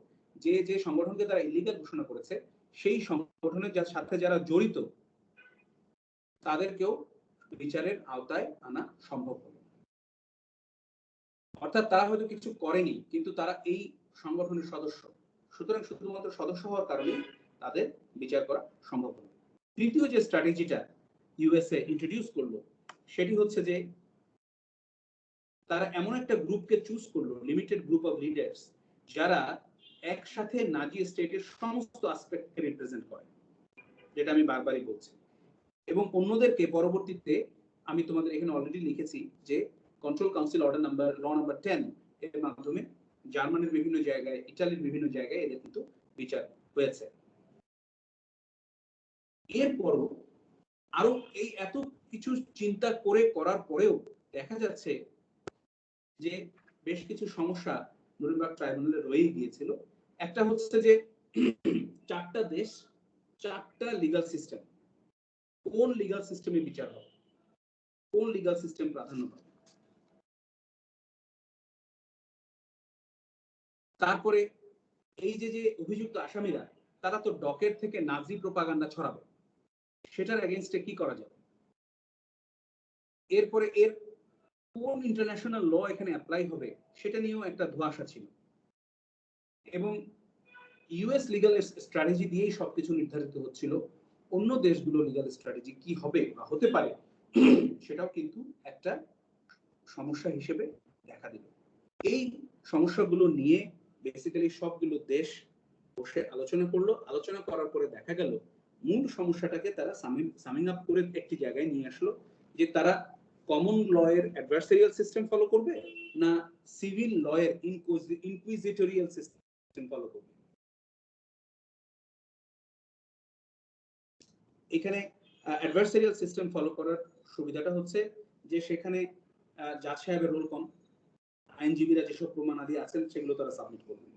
যে যে সংগঠনকে তারা ইলিগাল ঘোষণা করেছে সেই সংগঠনের সাথে যারা জড়িত তাদেরকেও বিচারের আওতায় আনা সম্ভব হলো। অর্থাৎ তারা হয়তো কিছু করেনি কিন্তু তারা এই সংগঠনের সদস্য, সুতরাং শুধুমাত্র সদস্য হওয়ার কারণে তাদের বিচার করা সম্ভব হলো। তৃতীয় যে স্ট্র্যাটেজিটা ইউএসএ ইন্ট্রোডিউস করলো সেটি হচ্ছে যে তারা এমন একটা গ্রুপকে চুজ করলো, লিমিটেড গ্রুপ অফ লিডার্স, যারা একসাথে নাজি স্টেটের সমস্ত অ্যাসপেক্টকে রিপ্রেজেন্ট করে, যেটা আমি বারবারই বলছি। এবং অন্যদেরকে পরবর্তীতে আমি তোমাদের এখানে অলরেডি লিখেছি যে কন্ট্রোল কাউন্সিল অর্ডার নাম্বার ল নাম্বার 10 এর মাধ্যমে জার্মানির বিভিন্ন জায়গায়, ইটালির বিভিন্ন জায়গায় এদের কিন্তু বিচার হয়েছে। এরপরও আরো এই এত কিছু চিন্তা করার পরেও দেখা যাচ্ছে যে বেশ কিছু সমস্যা নুরেমবার্গ ট্রাইব্যুনালে রয়ে গিয়েছিল। একটা হচ্ছে যে 4টা দেশ, 4টা লিগ্যাল সিস্টেম, কোন লিগ্যাল সিস্টেমে বিচার হবে, কোন লিগ্যাল সিস্টেম প্রাধান্য পাবে। তারপরে এই যে যে অভিযুক্ত আসামিরা তারা তো ডকেট থেকে নাজি প্রোপাগান্ডা ছড়াবে, সেটার এগেইনস্টে কি করা যাবে। এরপরে এর কোন ইন্টারন্যাশনাল ল এখানে অ্যাপ্লাই হবে সেটা নিয়েও একটা ধোঁয়াশা ছিল। এবং ইউএস লিগ্যাল স্ট্র্যাটেজি দিয়েই সবকিছু নির্ধারিত হচ্ছিল, অন্য দেশগুলো লিগ্যাল স্ট্র্যাটেজি কি হবে বা হতে পারে সেটাও কিন্তু একটা সমস্যা হিসেবে দেখা দিল। এই সমস্যাগুলো নিয়ে বেসিক্যালি সবগুলো দেশ বসে আলোচনা করলো। আলোচনা করার পরে দেখা গেল মূল সমস্যাটাকে তারা সামিং আপ করে একটি জায়গায় নিয়ে আসলো যে তারা কমন লয়ের অ্যাডভার্সারিয়াল সিস্টেম ফলো করবে না সিভিল লয়ের ইনকুইজিটোরিয়াল সিস্টেম ফলো করবে। এখানে অ্যাডভার্সারিয়াল সিস্টেম ফলো করার সুবিধাটা হচ্ছে যে সেখানে জাজ সাহেবের রোল কম, আইনজীবীরা যেসব প্রমাণাদি আছেন সেগুলো তারা সাবমিট করবেন।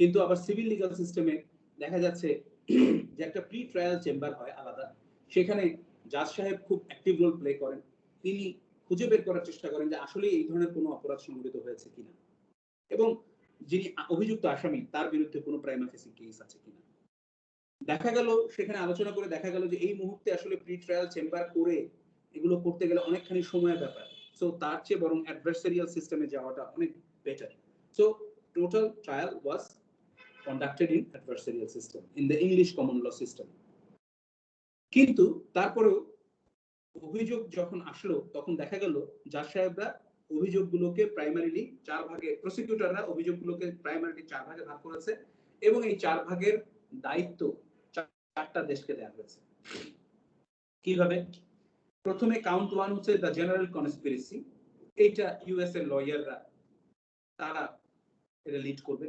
কিন্তু আবার সিভিল লিগ্যাল সিস্টেমে দেখা যাচ্ছে যে একটা প্রি ট্রায়াল চেম্বার হয় আলাদা, সেখানে জাজ সাহেব খুব অ্যাক্টিভ রোল প্লে করেন। তিনি খুঁজে বের করার চেষ্টা করেন যে আসলে এই ধরনের কোনো অপরাধ সংঘটিত হয়েছে কিনা। এবং যিনি অভিযুক্ত আসামি তার বিরুদ্ধে কোনো প্রাইমা ফেসি কেস আছে কিনা। দেখা গেল সেখানে আলোচনা করে দেখা গেল যে এই মুহূর্তে আসলে প্রি ট্রায়াল চেম্বার করে এগুলো করতে গেলে অনেকখানি সময়ের ব্যাপার, সো তার চেয়ে বরং অ্যাডভার্সারিয়াল সিস্টেমে যাওয়াটা অনেক better. So total trial was conducted in adversarial system in the English common law system. কিন্তু তারপরেও অভিযোগ যখন আসলো তখন দেখা গেল জাজ সাহেবরা অভিযোগগুলোকে প্রাইমারিলি 4 ভাগে, প্রসিকিউটররা অভিযোগগুলোকে প্রাইমারিলি 4 ভাগে ভাগ করেছে এবং এই 4 ভাগের দায়িত্ব 4টা দেশকে দেওয়া হয়েছে। কিভাবে? প্রথমে কাউন্ট 1 হচ্ছে দ্য জেনারেল কনস্পিরেসি, এটা ইউএস এর লয়াররা তারা এটা লিড করবে।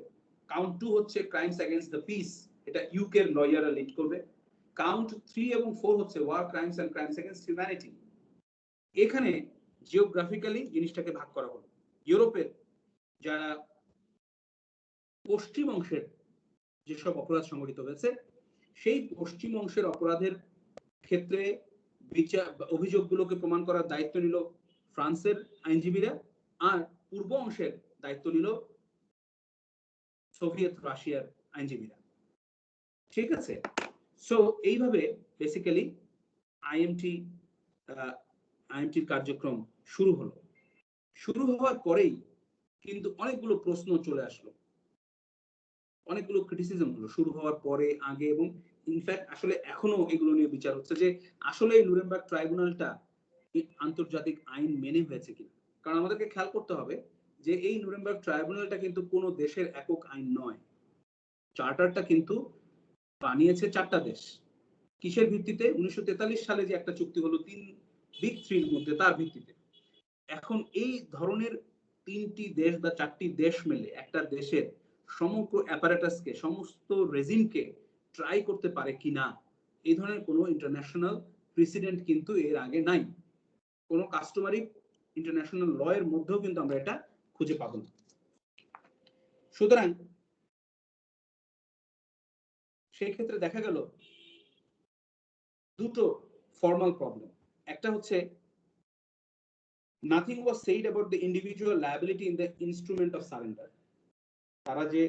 কাউন্ট 2 হচ্ছে ক্রাইমস এগেইনস্ট দ্য পিস, এটা ইউকে এর লয়াররা লিড করবে। কাউন্ট 3 এবং 4 হচ্ছে war crimes and crimes against humanity. এখানে জিওগ্রাফিক্যালি জিনিসটাকে ভাগ করা হলো। ইউরোপের যারা পশ্চিম অংশের যেসব অপরাধ সংঘটিত হয়েছে সেই পশ্চিম অংশের অপরাধের ক্ষেত্রে বিচার অভিযোগগুলোকে প্রমাণ করার দায়িত্ব নিল ফ্রান্সের আইনজীবীরা, আর পূর্ব অংশের দায়িত্ব নিল সোভিয়েত রাশিয়ার আইনজীবীরা। ঠিক আছে, সো এইভাবে বেসিক্যালি আইএমটির কার্যক্রম শুরু হলো। শুরু হওয়ার পরেই কিন্তু অনেকগুলো প্রশ্ন চলে আসলো, অনেকগুলো ক্রিটিসিজম হলো শুরু হওয়ার পরে, আগে এবং ইনফ্যাক্ট আসলে এখনো এগুলো নিয়ে বিচার হচ্ছে যে আসলে এই নুরেমবার্গ ট্রাইব্যুনালটা আন্তর্জাতিক আইন মেনে হয়েছে কিনা। কারণ আমাদেরকে খেয়াল করতে হবে যে এই নুরেমবার্গ ট্রাইব্যুনালটা কিন্তু কোনো দেশের একক আইন নয়। চার্টারটা কিন্তু বানিয়েছে 4টা দেশ। কিসের ভিত্তিতে? 1943 সালে যে একটা চুক্তি হলো 3 বিগ 3 মধ্যে, তার ভিত্তিতে। এখন এই ধরনের 3টি দেশ বা 4টি দেশ মিলে একটা দেশের সমগ্র অ্যাপারেটাসকে, সমস্ত রেজিমকে ট্রাই করতে পারে কিনা, এই ধরনের কোনো ইন্টারন্যাশনাল প্রেসিডেন্ট কিন্তু এর আগে নাই। কোনো কাস্টমারি ইন্টারন্যাশনাল ল এর মধ্যেও কিন্তু আমরা এটা খুঁজে পাবো না। সুতরাং সেই ক্ষেত্রে দেখা গেল দুটো ফর্মাল প্রবলেম। একটা হচ্ছে nothing was said about the individual liability in the instrument of surrender. তারা যে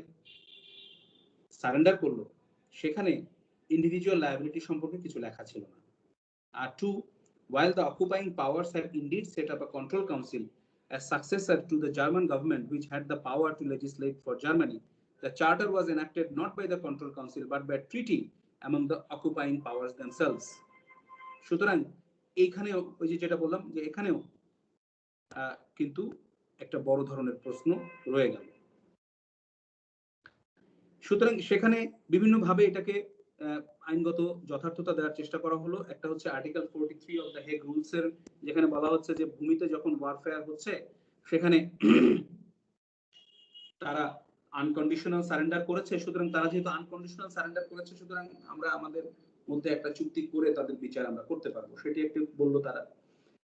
সারেন্ডার করলো সেখানে ইন্ডিভিজুয়াল লায়াবিলিটি সম্পর্কে কিছু লেখা ছিল না। আর 2, while the occupying powers have indeed set up a control council as successor to the German government which had the power to legislate for Germany, the charter was enacted not by the control council but by treaty among the occupying powers themselves. সুতরাং এইখানেও ওই যে যেটা বললাম যে এখানেও কিন্তু একটা বড় ধরনের প্রশ্ন রয়ে গেল। সুতরাং সেখানে বিভিন্ন ভাবে এটাকে আইনগত যথার্থতা দেওয়ার চেষ্টা করা হলো। একটা হচ্ছে article 43 of the Hague rules এর, যেখানে বলা হচ্ছে যে ভূমিতে যখন ওয়ারফেয়ার হচ্ছে সেখানে তারা আনকন্ডিশনাল সারেন্ডার করেছে, সুতরাং তারা যেহেতু আনকন্ডিশনাল সারেন্ডার করেছে সুতরাং আমরা আমাদের মধ্যে একটা চুক্তি করে তাদের বিচার আমরা করতে পারবো, সেটি একটু বললো তারা।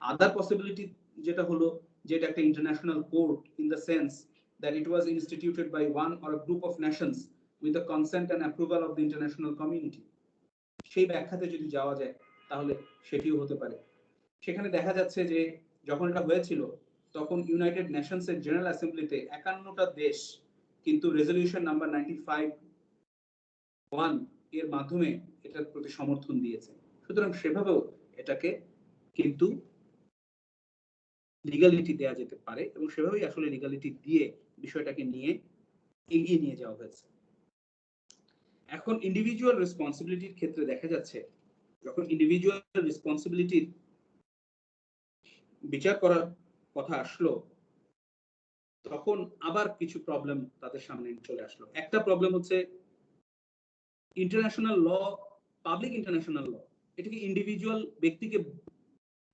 আদার পসিবিলিটি যেটা হলো যে এটা একটা international court in the sense that it was instituted by one or a group of nations with the consent and approval of the international community. সেই ব্যাখ্যাতে যদি যাওয়া যায় তাহলে সেটিও হতে পারে। সেখানে দেখা যাচ্ছে যে যখন এটা হয়েছিল তখন ইউনাইটেড নেশনস এর জেনারেল অ্যাসেম্বলিতে 51টা দেশ কিন্তু রেজলিউশন নাম্বার 95/1 এর মাধ্যমে এটার প্রতি সমর্থন দিয়েছে। সুতরাং সেভাবেও এটাকে কিন্তু লিগ্যালিটি দেয়া যেতে পারে এবং সেভাবেই আসলে লিগ্যালিটি দিয়ে বিষয়টাকে নিয়ে এগিয়ে নিয়ে যাওয়া হয়েছে। এখন ইন্ডিভিজুয়াল রেসপন্সিবিলিটির ক্ষেত্রে দেখা যাচ্ছে যখন ইন্ডিভিজুয়াল রেসপন্সিবিলিটির বিচার করার কথা আসলো তখন আবার কিছু প্রবলেম তাদের সামনে চলে আসলো। একটা প্রবলেম হচ্ছে international law, public international law, এটা কি ইন্ডিভিজুয়াল ব্যক্তিকে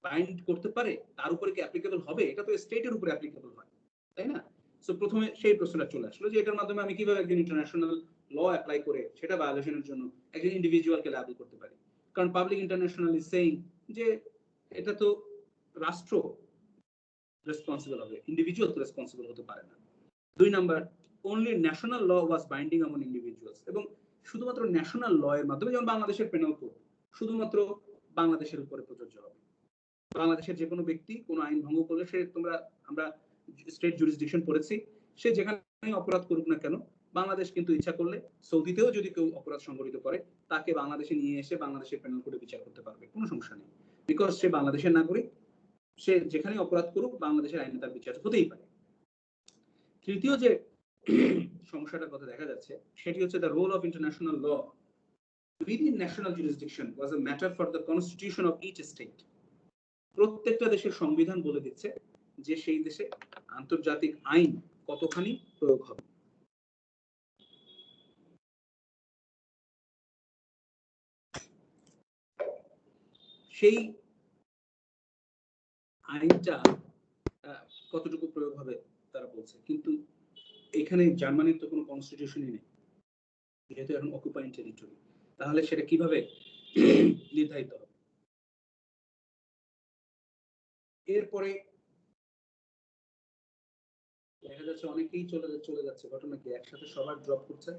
বাইন্ড করতে পারে? তার উপরে কি অ্যাপ্লিকেবল হবে? এটা তো স্টেটের উপরে অ্যাপ্লিকেবল হয়, তাই না? সো প্রথমে সেই প্রশ্নটা চলে আসলো যে এটার মাধ্যমে আমি কিভাবে একজন ইন্টারন্যাশনাল ল অ্যাপ্লাই করে সেটা ভায়োলেশনের জন্য একজন ইন্ডিভিজুয়ালকে লায়াবল করতে পারি। কারণ পাবলিক ইন্টারন্যাশনাল ইজ সেইং যে এটা তো রাষ্ট্র রেসপন্সিবল হবে, ইন্ডিভিজুয়াল তো রেসপন্সিবল হতে পারে না। 2 number, only national law was binding on individuals, এবং শুধুমাত্র ন্যাশনাল ল এর মাধ্যমে, যেমন বাংলাদেশের পেনাল কোড শুধুমাত্র বাংলাদেশের উপরে প্রযোজ্য হবে। বাংলাদেশের যে কোনো ব্যক্তি কোনো আইন ভঙ্গ করলে সে আমরা স্টেট জুরিসডিকশন পড়েছি, সে যেখানে যেখানেই অপরাধ করুক না কেন, বাংলাদেশ কিন্তু ইচ্ছা করলে সৌদিতেও যদি কেউ অপরাধ সংঘটিত করে তাকে বাংলাদেশে নিয়ে এসে বাংলাদেশের পেনাল কোডে বিচার করতে পারবে, কোনো সমস্যা নেই। বিকজ সে বাংলাদেশের নাগরিক, সে যেখানেই অপরাধ করুক বাংলাদেশের আইনে তার বিচার হতেই পারে। তৃতীয় যে সমস্যাটার কথা দেখা যাচ্ছে সেটি হচ্ছে the role of international law within national jurisdiction was a matter for the constitution of each state. প্রত্যেকটা দেশের সংবিধান বলে দিচ্ছে যে সেই দেশে আন্তর্জাতিক আইন কতখানি প্রয়োগ হবে। সেই আইনটা কতটুকু প্রয়োগ হবে তারা বলছে, কিন্তু এখানে জার্মানির তো কোনো কনস্টিটিউশনই নেই, যেহেতু এখন অকুপাইং টেরিটরি, তাহলে সেটা কিভাবে নির্ধারিত হবে? এরপরে দেখা যাচ্ছে অনেকেই চলে যাচ্ছে, ঘটনা কি একসাথে সবার ড্রপ করছে।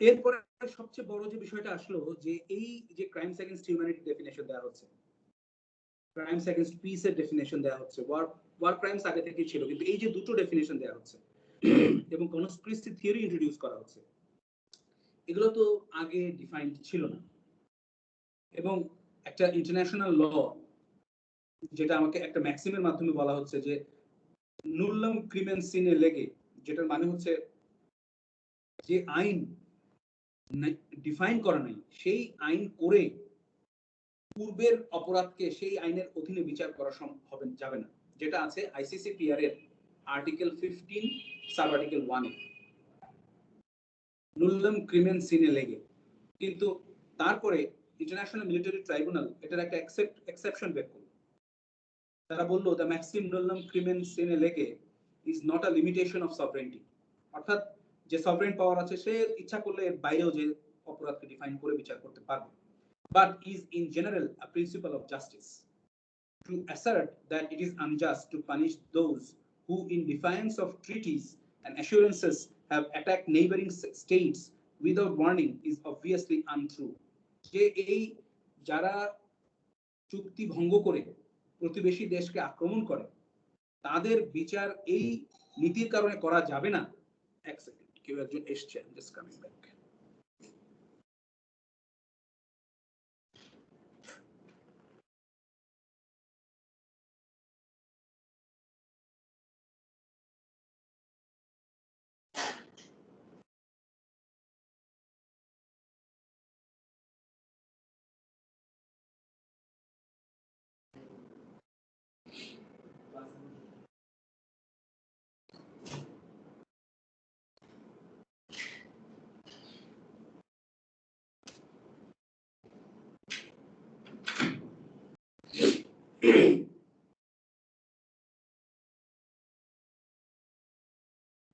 এরপরে সবচেয়ে বড় যে বিষয়টা আসলো যে এই যে ক্রাইমস এগেইনস্ট হিউম্যানিটি ডেফিনেশন দেওয়া হচ্ছে, ক্রাইমস এগেইনস্ট পিস এর ডেফিনেশন দেওয়া হচ্ছে, ওয়ার ক্রাইমস আগে থেকেই ছিল, কিন্তু এই যে দুটো ডেফিনেশন দেওয়া হচ্ছে এবং কনস্পিরেসি থিওরি ইন্ট্রোডিউস করা হচ্ছে, এগুলো তো আগে ডিফাইন্ড ছিল না। এবং একটা ইন্টারন্যাশনাল ল যেটা আমাকে একটা ম্যাক্সিমের মাধ্যমে বলা হচ্ছে যে নুল্লাম ক্রিমেন সিনে লেগে, যেটার মানে হচ্ছে যে আইন ডিফাইন করা নাই সেই আইন করে পূর্বের অপরাধকে সেই আইনের অধীনে বিচার করা হবে যাবে না, যেটা আছে আইসিসিপিআর এর আর্টিকেল 15 সাব আর্টিকেল 1 এ নুল্লাম ক্রিমেন সিনে লেগে। কিন্তু তারপরে ইন্টারন্যাশনাল মিলিটারি ট্রাইব্যুনাল এটার একটা এক্সেপশন বের করলো। তারা বললো দ্য ম্যাক্সিম নুল্লাম ক্রিমেন সিনে লেগে is not a limitation of sovereignty, অর্থাৎ যে সভরেন পাওয়ার আছে সে ইচ্ছা করলে এর বাইরেও যে অপরাধকে ডিফাইন করে বিচার করতে পারবে, but is in general a principle of justice. To assert that it is unjust to punish those who in defiance of treaties and assurances have attacked neighboring states without warning is obviously untrue. যে এই যারা চুক্তি ভঙ্গ করে প্রতিবেশী দেশকে আক্রমণ করে তাদের বিচার এই নীতির কারণে করা যাবে না। এক সেকেন্ড, কেউ একজন এসছে, জাস্ট কামিং ব্যাক।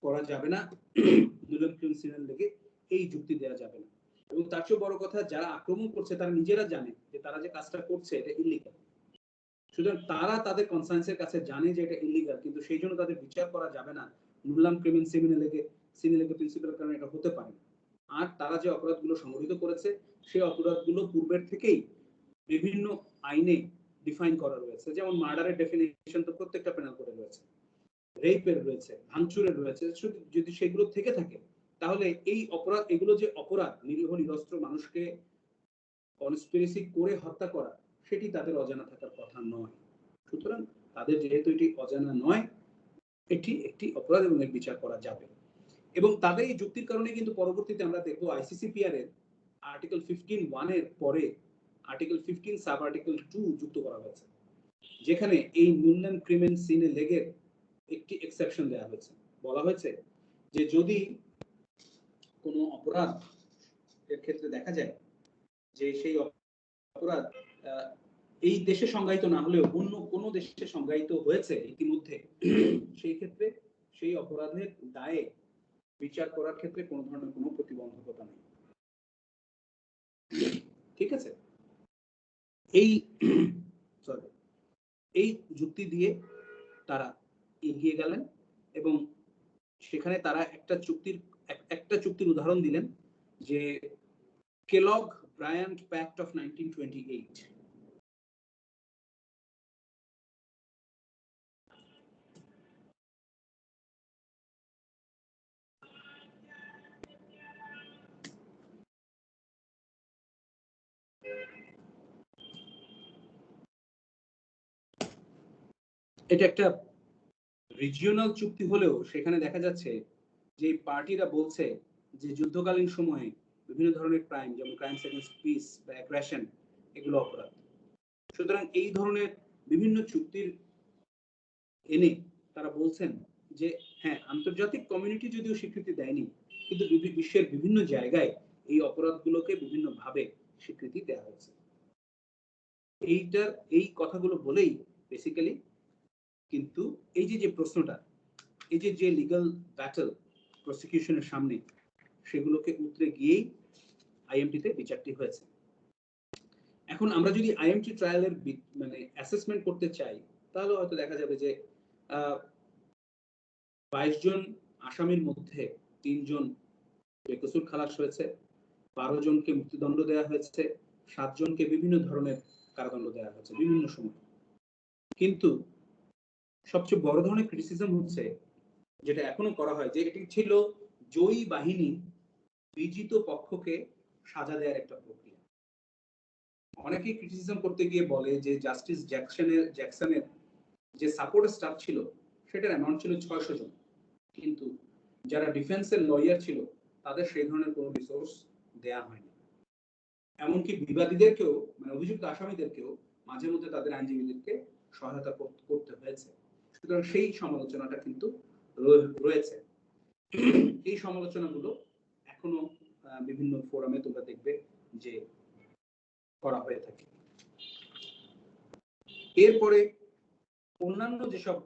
করা যাবে না, নুল্লাম ক্রিমেন লেগে এই যুক্তি দেওয়া যাবে না। এবং তার চেয়ে বড় কথা, যারা আক্রমণ করছে তারা নিজেরা জানে যে তারা যে কাজটা করছে এটা ইলিগাল, সুতরাং তারা তাদের কনসায়েন্সের কাছে জানে যে এটা ইলিগাল, কিন্তু সেই জন্য তাদের বিচার করা যাবে না নুল্লাম ক্রিমেন সিনে লেগে প্রিন্সিপালের কারণে এটা হতে পারে। আর তারা যে অপরাধগুলো সংঘটিত করেছে সেই অপরাধগুলো পূর্বের থেকেই বিভিন্ন আইনে ডিফাইন করা রয়েছে, যেমন মার্ডারের ডেফিনিশন তো প্রত্যেকটা পেনাল কোডে রয়েছে, রেপের রয়েছে, ভাঙচুরের রয়েছে। যদি সেগুলো থেকে থাকে তাহলে এই অপরাধ, এগুলো যে অপরাধ, নিরীহ নিরস্ত্র মানুষকে কনস্পিরেসি করে হত্যা করা, সেটি তাদের অজানা থাকার কথা নয়। সুতরাং তাদের যেহেতু এটি অজানা নয়, এটি একটি অপরাধ এবং এর বিচার করা যাবে। এবং তাদের এই যুক্তির কারণে কিন্তু পরবর্তীতে আমরা দেখবো আইসিসিপিআর এর আর্টিকেল 15(1) এর পরে আর্টিকেল 15 সাব আর্টিকেল 2 যুক্ত করা হয়েছে, যেখানে এই নুল্লাম ক্রিমেন সিনে লেগের একটি এক্সেপশন দেওয়া হয়েছে। বলা হয়েছে যে যদি কোনো অপরাধ এর ক্ষেত্রে দেখা যায় যে সেই অপরাধ এই দেশে সংজ্ঞায়িত না হলেও অন্য কোনো দেশে সংজ্ঞায়িত হয়েছে ইতিমধ্যে, সেই ক্ষেত্রে সেই অপরাধের দায়ে বিচার করার ক্ষেত্রে কোনো ধরনের কোনো প্রতিবন্ধকতা নেই। ঠিক আছে, এই যুক্তি দিয়ে তারা এগিয়ে গেলেন এবং সেখানে তারা একটা চুক্তির উদাহরণ দিলেন, যে কেলগ-ব্রায়ান্ট প্যাক্ট অফ 1928। এটা একটা রিজিওনাল চুক্তি হলেও সেখানে দেখা যাচ্ছে যে পার্টিরা বলছে যে যুদ্ধকালীন সময়ে বিভিন্ন ধরনের ক্রাইম, যেমন ক্রাইমস এগেইনস্ট পিস বা অ্যাগ্রেশন, এগুলো অপরাধ। সুতরাং এই ধরনের বিভিন্ন চুক্তির এনে তারা বলছেন যে হ্যাঁ, আন্তর্জাতিক কমিউনিটি যদিও স্বীকৃতি দেয়নি, কিন্তু বিশ্বের বিভিন্ন জায়গায় এই অপরাধগুলোকে বিভিন্নভাবে স্বীকৃতি দেওয়া হয়েছে। এই কথাগুলো বলেই বেসিক্যালি কিন্তু এই যে প্রশ্নটা, এই যে লিগ্যাল ব্যাটল প্রসিকিউশনের সামনে, সেগুলোকে উতরে গিয়েই আইএমটিতে বিচারটি হয়েছে। এখন আমরা যদি আইএমটি ট্রায়ালের মানে অ্যাসেসমেন্ট করতে চাই, তাহলে হয়তো দেখা যাবে যে 22 জন আসামির মধ্যে 3 জন বেকসুর খালাস হয়েছে, 12 জনকে মৃত্যুদণ্ড দেওয়া হয়েছে, 7 জনকে বিভিন্ন ধরনের কারাদণ্ড দেওয়া হয়েছে বিভিন্ন সময়। কিন্তু সবচেয়ে বড় ধরনের ক্রিটিসিজম হচ্ছে, যেটা এখনো করা হয়, যে এটি ছিল জয়ী বাহিনী বিজিত পক্ষকে সাজা দেওয়ার একটা প্রক্রিয়া। অনেকেই ক্রিটিসিজম করতে গিয়ে বলে যে জাস্টিস জ্যাকসনের যে সাপোর্ট স্টাফ ছিল সেটার অ্যামাউন্ট ছিল 600 জন, কিন্তু যারা ডিফেন্সের লয়ার ছিল তাদের সেই ধরনের কোনো রিসোর্স দেয়া হয়নি। এমনকি বিবাদীদেরকেও, মানে অভিযুক্ত আসামিদেরকেও মাঝে মধ্যে তাদের আইনজীবীদেরকে সহায়তা করতে হয়েছে। সুতরাং সেই সমালোচনাটা কিন্তু রয়েছে। এই সমালোচনাগুলো এখনো বিভিন্ন ফোরামে তোমরা দেখবে যে করা হয়ে থাকে। এরপরে অন্যান্য যেসব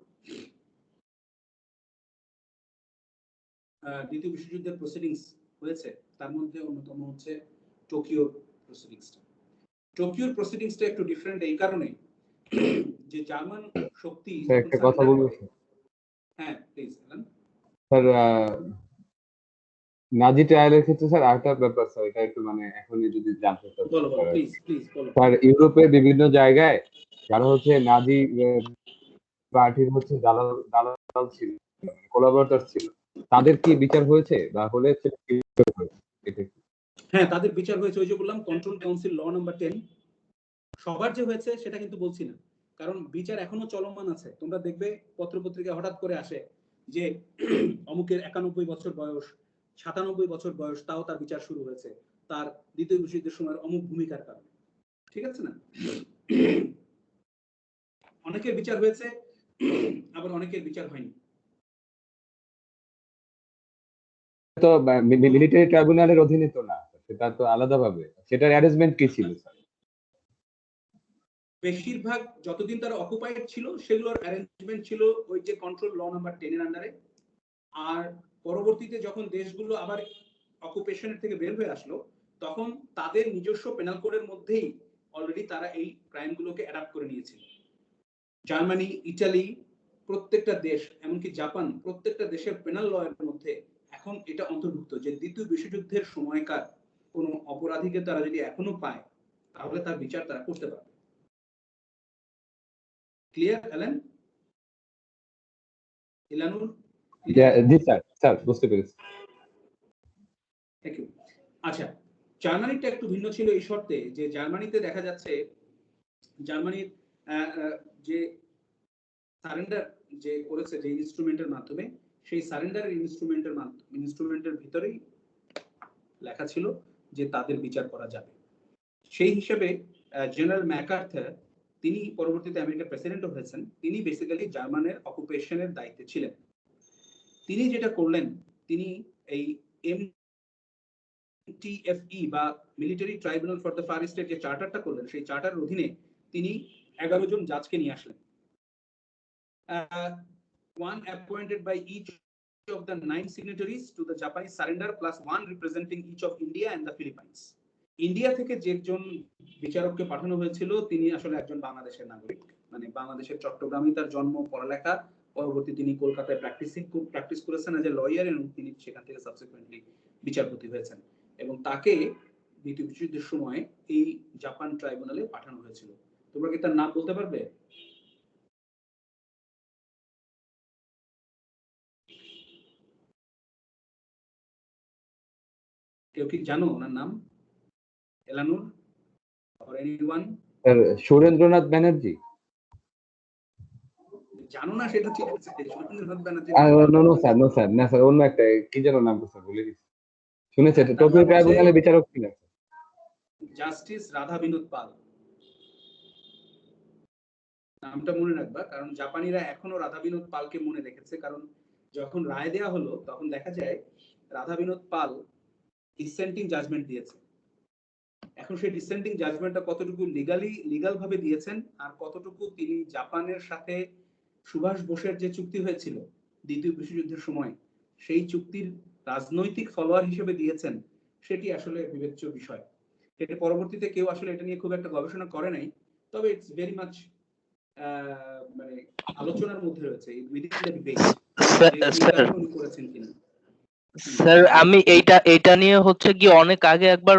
দ্বিতীয় বিশ্বযুদ্ধের প্রসিডিংস হয়েছে, তার মধ্যে অন্যতম হচ্ছে টোকিওর প্রসিডিংসটা। টোকিওর প্রসিডিংসটা একটু ডিফারেন্ট এই কারণে যে জার্মান শক্তি
একটা কথা বলবো।
হ্যাঁ প্লিজ।
স্যার, নাজি ট্রায়ালের ক্ষেত্রে স্যার আরেকটা ব্যাপার স্যার, এটা একটু মানে এখনই যদি জানতে চাই স্যার, ইউরোপের বিভিন্ন জায়গায় যারা হচ্ছে নাজি পার্টির হচ্ছে দালাল ছিল, কোলাবরেটর ছিল, তাদের কি বিচার হয়েছে বা হলে
হ্যাঁ, তাদের বিচার হয়েছে। ওই যে বললাম কন্ট্রোল কাউন্সিল ল নাম্বার 10, সবার যে হয়েছে সেটা কিন্তু বলছি না, কারণ বিচার এখনো চলমান আছে। তোমরা দেখবে পত্রপত্রিকা হঠাৎ করে আসে যে অমুকের 91 বছর বয়স, 97 বছর বয়স, তাও তার বিচার শুরু হয়েছে তার দ্বিতীয় বিশ্বযুদ্ধের সময় অমুক ভূমিকার কারণে। ঠিক আছে না? অনেকের বিচার হয়েছে, আবার অনেকের বিচার হয়নি।
তো মিলিটারি ট্রাইব্যুনালের অধীনে তো না, সেটা তো আলাদাভাবে, সেটার অ্যারেঞ্জমেন্ট কি ছিল স্যার?
বেশিরভাগ যতদিন তারা অকুপাইড ছিল সেগুলোর অ্যারেঞ্জমেন্ট ছিল ওই যে কন্ট্রোল ল নাম্বার 10 এর আন্ডারে। আর পরবর্তীতে যখন দেশগুলো আবার অকুপেশনের থেকে বের হয়ে আসলো, তখন তাদের নিজস্ব পেনাল কোডের মধ্যেই অলরেডি তারা এই ক্রাইমগুলোকে অ্যাডাপ্ট করে নিয়েছিল। জার্মানি, ইটালি, প্রত্যেকটা দেশ, এমনকি জাপান, প্রত্যেকটা দেশের পেনাল লয়ের মধ্যে এখন এটা অন্তর্ভুক্ত যে দ্বিতীয় বিশ্বযুদ্ধের সময়কার কোনো অপরাধীকে তারা যদি এখনো পায়, তাহলে তার বিচার তারা করতে পারবে। Clear Allen? ইলানুর?
জি স্যার, বুঝতে পেরেছি।
Thank you. আচ্ছা, জার্মানিটা একটু ভিন্ন ছিল এই শর্তে যে জার্মানিতে দেখা যাচ্ছে জার্মানির যে সারেন্ডার যে করেছে যে ইনস্ট্রুমেন্টের মাধ্যমে, সেই সারেন্ডারের ইনস্ট্রুমেন্টের ভিতরেই লেখা ছিল যে তাদের বিচার করা যাবে। সেই হিসেবে জেনারেল ম্যাকার্থার, তিনি পরবর্তীতে আমেরিকার প্রেসিডেন্টও হয়েছেন, তিনি বেসিক্যালি জার্মানের অকুপেশনের দায়িত্বে ছিলেন। তিনি যেটা করলেন, তিনি এই MTFE বা military tribunal for the Far ইস্টের যে চার্টারটা করলেন, সেই চার্টারের অধীনে তিনি 11 জন জাজকে নিয়ে আসলেন। One appointed by each of the 9 signatories to the Japanese surrender, plus one representing each of India and the Philippines. India থেকে যেজন বিচারককে পাঠানো হয়েছিল তিনি আসলে একজন বাংলাদেশের নাগরিক, মানে বাংলাদেশের চট্টগ্রামে তার জন্ম, পড়ালেখা, পরবর্তী তিনি কলকাতায় প্র্যাকটিস করেছেন এজ এ লয়ার, এবং তিনি সেখান থেকে সাবসিকুয়েন্টলি বিচারপতি হয়েছেন, এবং তাকে দ্বিতীয় বিশ্বযুদ্ধের সময় এই জাপান ট্রাইব্যুনালে পাঠানো হয়েছিল। তোমরা কি তার নাম বলতে পারবে? কেউ কি জানো ওনার নাম? এলানুর? or anyone?
Sir Surendranath Banerjee.
জানো না সেটা ঠিক আছে, Surendranath Banerjee
no sir, no sir, না স্যার, অন্য একটা কি যেন নাম স্যার ভুলে গেছি। শুনেছেন
তার
টোকিও
নাম হচ্ছে
ট্রাইব্যুনালে বিচারক ছিলেন।
জাস্টিস রাধা বিনোদ পাল। নামটা মনে রাখবা, কারণ জাপানিরা এখনো রাধা বিনোদ পালকে মনে রেখেছে, কারণ যখন রায় দেয়া হলো তখন দেখা যায় রাধা বিনোদ পাল ডিসেন্টিং জাজমেন্ট দিয়েছে। এখন সেই ডিসেন্টিং জাজমেন্টটা কতটুকু লিগাল ভাবে দিয়েছেন আর কতটুকু তিনি জাপানের সাথে সুভাষ বোসের যে চুক্তি হয়েছিল দ্বিতীয় বিশ্বযুদ্ধের সময় সেই চুক্তির রাজনৈতিক ফলোয়ার হিসেবে দিয়েছেন, সেটি আসলে বিবেচ্য বিষয়। এটা পরবর্তীতে কেউ আসলে এটা নিয়ে খুব একটা গবেষণা করে নাই, তবে ইটস ভেরি মাচ মানে আলোচনার মধ্যে রয়েছে
স্যার
করেছেন কিনা।
স্যার আমি এইটা নিয়ে হচ্ছে কি অনেক আগে একবার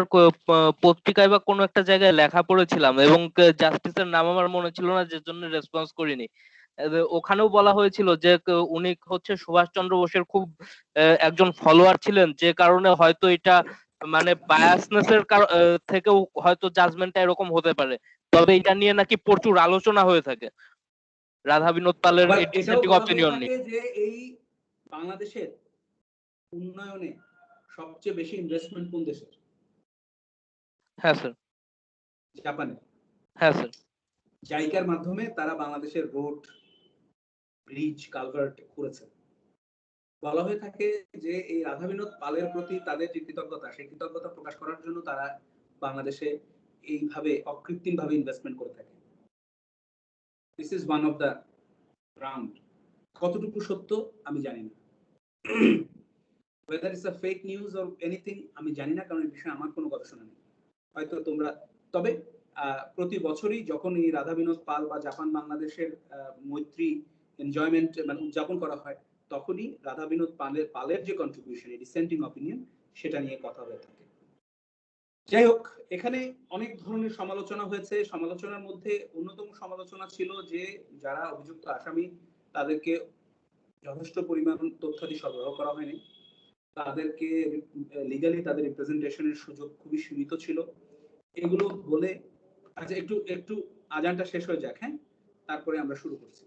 পত্রিকায় বা কোনো একটা জায়গায় লেখা পড়েছিলাম, এবং জাস্টিসের নাম আমার মনে ছিল না, যে জন্য রেসপন্স করিনি। ওখানেও বলা হয়েছিল যে উনি হচ্ছে সুভাষচন্দ্র বোসের খুব একজন ফলোয়ার ছিলেন, যে কারণে হয়তো এটা মানে বায়াসনেসের থেকেও হয়তো জাজমেন্টটা এরকম হতে পারে। তবে এটা নিয়ে নাকি প্রচুর আলোচনা হয়ে থাকে রাধা বিনোদ পালের
আবার
এই
এটাও
ডিসেন্টিং
বলা হয়ে
অপিনিয়ন
থাকে
নিয়ে।
যে এই বাংলাদেশের উন্নয়নে সবচেয়ে বেশি ইনভেস্টমেন্ট কোন দেশের?
হ্যাঁ স্যার।
জাপানে।
হ্যাঁ স্যার।
জাইকার মাধ্যমে তারা বাংলাদেশের রোড, ব্রিজ, কালভার্ট করেছে। বলা হয়ে থাকে যে এই রাধা বিনোদ পালের প্রতি তাদের যে কৃতজ্ঞতা, সেই কৃতজ্ঞতা প্রকাশ করার জন্য তারা বাংলাদেশে এইভাবে অকৃত্রিম ভাবে ইনভেস্টমেন্ট করে থাকে। This is one of the ground. কতটুকু সত্য আমি জানি না, whether it's a fake news or anything আমি জানি না, কারণ এই বিষয়ে আমার কোনো গবেষণা নেই। হয়তো তোমরা, তবে প্রতি বছরই যখন এই রাধা বিনোদ পাল বা জাপান বাংলাদেশের মৈত্রী এনজয়মেন্ট মানে উদযাপন করা হয়, তখনই রাধা বিনোদ পালের যে কন্ট্রিবিউশন, এই ডিসেন্টিং অপিনিয়ন, সেটা নিয়ে কথা হয়ে থাকে। যাই হোক, এখানে অনেক ধরনের সমালোচনা হয়েছে। সমালোচনার মধ্যে অন্যতম সমালোচনা ছিল যে যারা অভিযুক্ত আসামি তাদেরকে যথেষ্ট পরিমাণ তথ্যাদি সরবরাহ করা হয়নি, তাদেরকে লিগালি তাদের রিপ্রেজেন্টেশনের সুযোগ খুবই সীমিত ছিল, এগুলো বলে। আচ্ছা, একটু একটু আজানটা শেষ হয়ে যাক, হ্যাঁ, তারপরে আমরা শুরু করছি।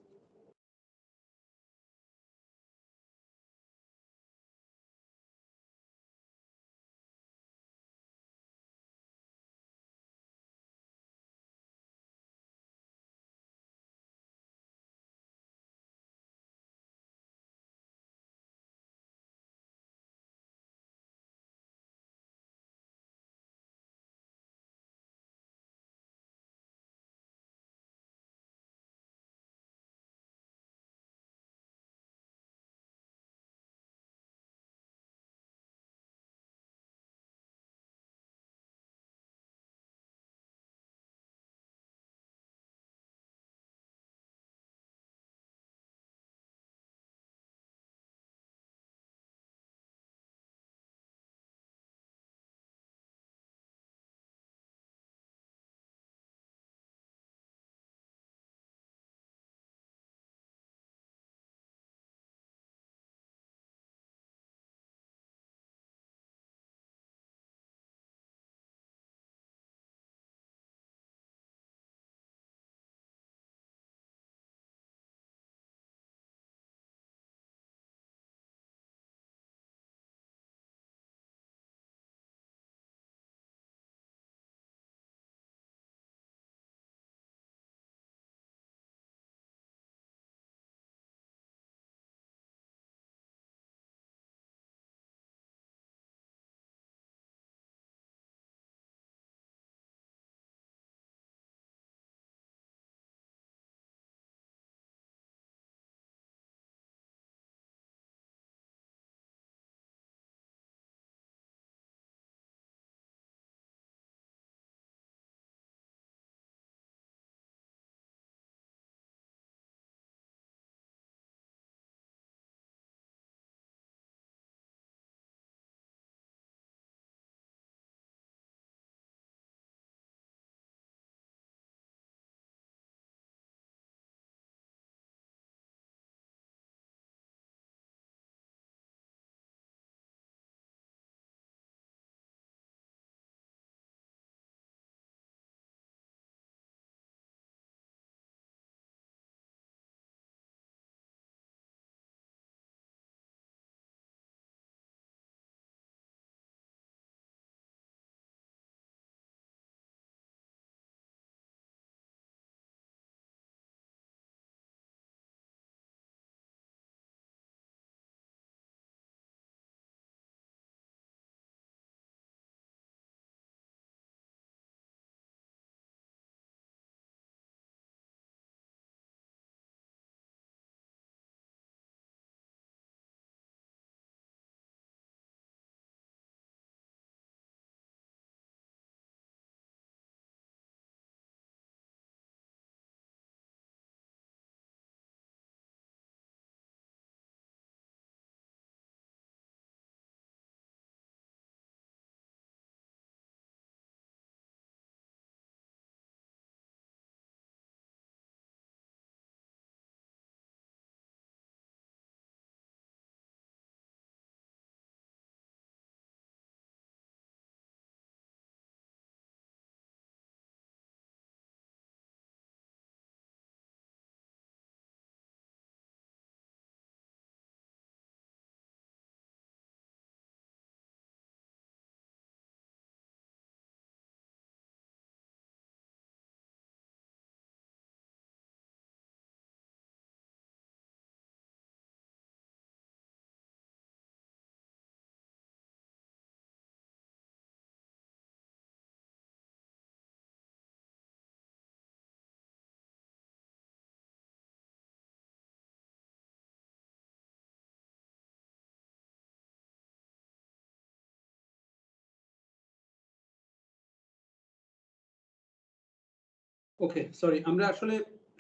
ওকে, সরি, আমরা আসলে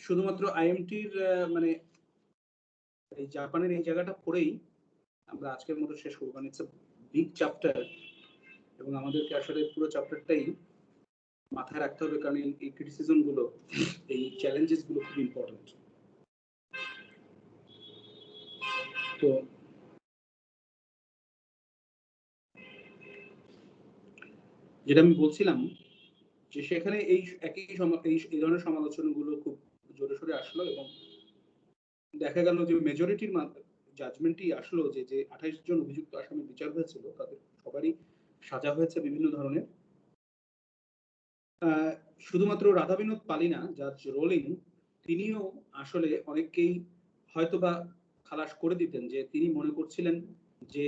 শুধুমাত্র আইএমটির মানে এই জাপানের এই জায়গাটা পড়েই আমরা আজকের মতো শেষ করবো, কারণ ইটস বিগ চ্যাপ্টার এবং আমাদেরকে আসলে পুরো চ্যাপ্টারটাই মাথায় রাখতে হবে, কারণ এই ক্রিটিসিজম গুলো, এই চ্যালেঞ্জেস গুলো খুব ইম্পর্টেন্ট। তো যেটা আমি বলছিলাম যে সেখানে এই এই ধরনের সমালোচনাগুলো খুব জোরে সোরে আসলো এবং দেখা গেল যে মেজরিটির জাজমেন্টই আসলো যে 28 জন অভিযুক্ত আসামির বিচার হয়েছিল তাদের সবারই সাজা হয়েছে বিভিন্ন ধরনের। শুধুমাত্র রাধা বিনোদ পালি না, জাজ রোলিং তিনিও আসলে অনেককেই হয়তোবা খালাস করে দিতেন, যে তিনি মনে করছিলেন যে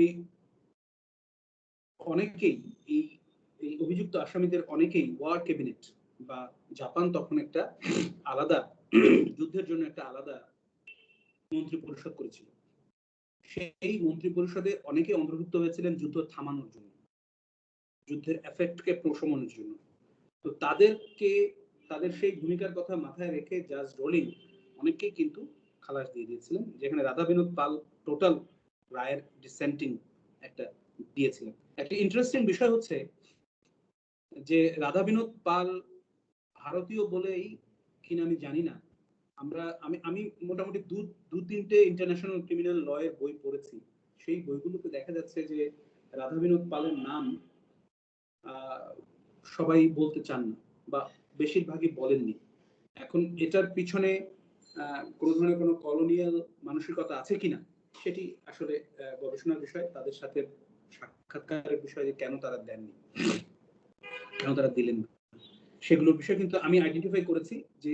এই অনেকেই এই অভিযুক্ত আসামিদের অনেকেই ওয়ার ক্যাবিনেট বা জাপান তখন একটা আলাদা যুদ্ধের জন্য একটা আলাদা মন্ত্রী পরিষদ করেছিল, সেই মন্ত্রী পরিষদে অনেকে অন্তর্ভুক্ত হয়েছিলেন যুদ্ধ থামানোর জন্য, যুদ্ধের এফেক্টকে প্রশমনের জন্য। তো তাদের সেই ভূমিকার কথা মাথায় রেখে জাজ রোলিং অনেককেই কিন্তু খালাস দিয়ে দিয়েছিলেন, যেখানে রাধা বিনোদ পাল টোটাল রায়ের ডিসেন্টিং একটা দিয়েছিলেন। একটা ইন্টারেস্টিং বিষয় হচ্ছে যে রাধা বিনোদ পাল ভারতীয় বলেই কিনা আমি জানি না, আমি মোটামুটি দু তিনটে ইন্টারন্যাশনাল ক্রিমিনাল ল এর বই পড়েছি, সেই বইগুলোতে দেখা যাচ্ছে যে রাধা বিনোদ পালের নাম সবাই বলতে চান না বা বেশিরভাগই বলেননি। এখন এটার পিছনে কোনো ধরনের কোনো কলোনিয়াল মানসিকতা আছে কিনা সেটি আসলে গবেষণার বিষয়, তাদের সাথে সাক্ষাৎকারের বিষয়ে কেন তারা দেননি, কেন তারা দিলেন না, সেগুলোর বিষয় কিন্তু আমি আইডেন্টিফাই করেছি যে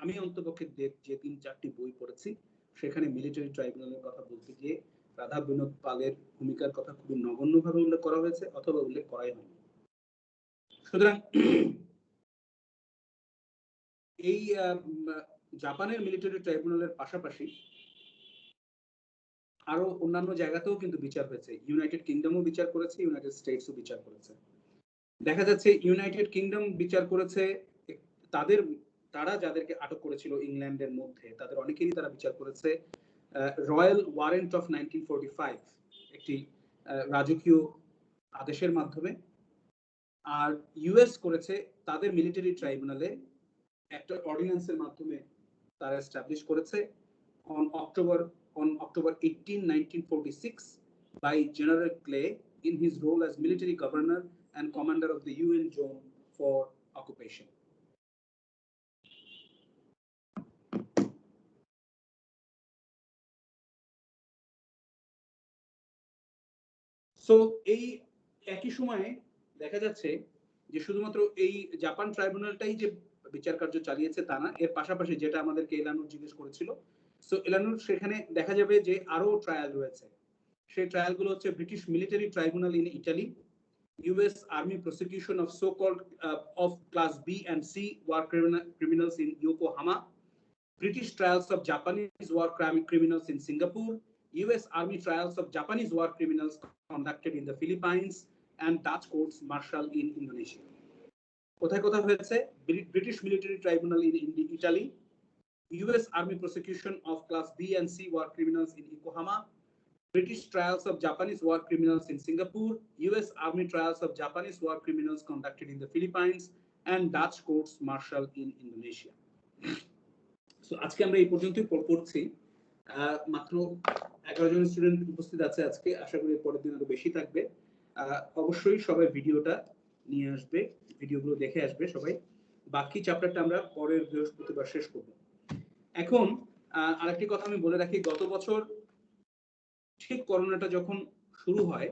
আমি অন্তপক্ষে যে 3-4টি বই পড়েছি সেখানে মিলিটারি ট্রাইব্যুনালের কথা বলতে গিয়ে রাধা বিনোদ পালের ভূমিকার কথা খুবই নগণ্যভাবে উল্লেখ করা হয়েছে অথবা উল্লেখ করাই হয়নি। সুতরাং এই জাপানের মিলিটারি ট্রাইব্যুনালের পাশাপাশি আরো অন্যান্য জায়গাতেও কিন্তু বিচার হয়েছে, ইউনাইটেড কিংডমও বিচার করেছে, ইউনাইটেড স্টেটসও বিচার করেছে। দেখা যাচ্ছে ইউনাইটেড কিংডম বিচার করেছে তারা যাদেরকে আটক করেছিল ইংল্যান্ডের মধ্যে তাদের অনেকেরই তারা বিচার করেছে রয়্যাল ওয়ারেন্ট অফ 1945 একটি রাজকীয় আদেশের মাধ্যমে। আর ইউএস করেছে তাদের মিলিটারি ট্রাইব্যুনালে একটা অর্ডিন্যান্সের মাধ্যমে তারা এস্টাবলিশ করেছে on October 18, 1946 by General Clay in his role as military governor and commander of the UN zone for occupation. So এই একই সময়ে দেখা যাচ্ছে যে শুধুমাত্র এই জাপান ট্রাইব্যুনালটাই যে বিচার কার্য চালিয়েছে তা না, এর পাশাপাশি যেটা আমাদেরকে এলানুর জিজ্ঞেস করেছিল, সো এলানুর সেখানে দেখা যাবে যে আরো ট্রায়াল রয়েছে। সেই ট্রায়াল গুলো হচ্ছে British military tribunal in Italy, US Army prosecution of so-called of Class B and C war criminals in Yokohama, British trials of Japanese war criminals in Singapore, US Army trials of Japanese war criminals conducted in the Philippines, and Dutch courts martial in Indonesia. কোথায় কোথায় হয়েছে? British military tribunal in Italy, US Army prosecution of Class B and C war criminals in Yokohama, British trials of Japanese war criminals in Singapore, US Army trials of Japanese war criminals conducted in the Philippines, and Dutch courts martial in Indonesia. So আজকে আমরা এই পর্যন্তই পড়ছি। মাত্র 11 জন student উপস্থিত আছে আজকে, আশা করি পরের দিন আরো বেশি থাকবে। অবশ্যই সবাই ভিডিওটা নিয়ে আসবে, ভিডিওগুলো দেখে আসবে সবাই। বাকি চ্যাপ্টারটা আমরা পরের বৃহস্পতিবার শেষ করব। এখন আরেকটি কথা আমি বলে রাখি, গত বছর ঠিক করোনাটা যখন শুরু হয়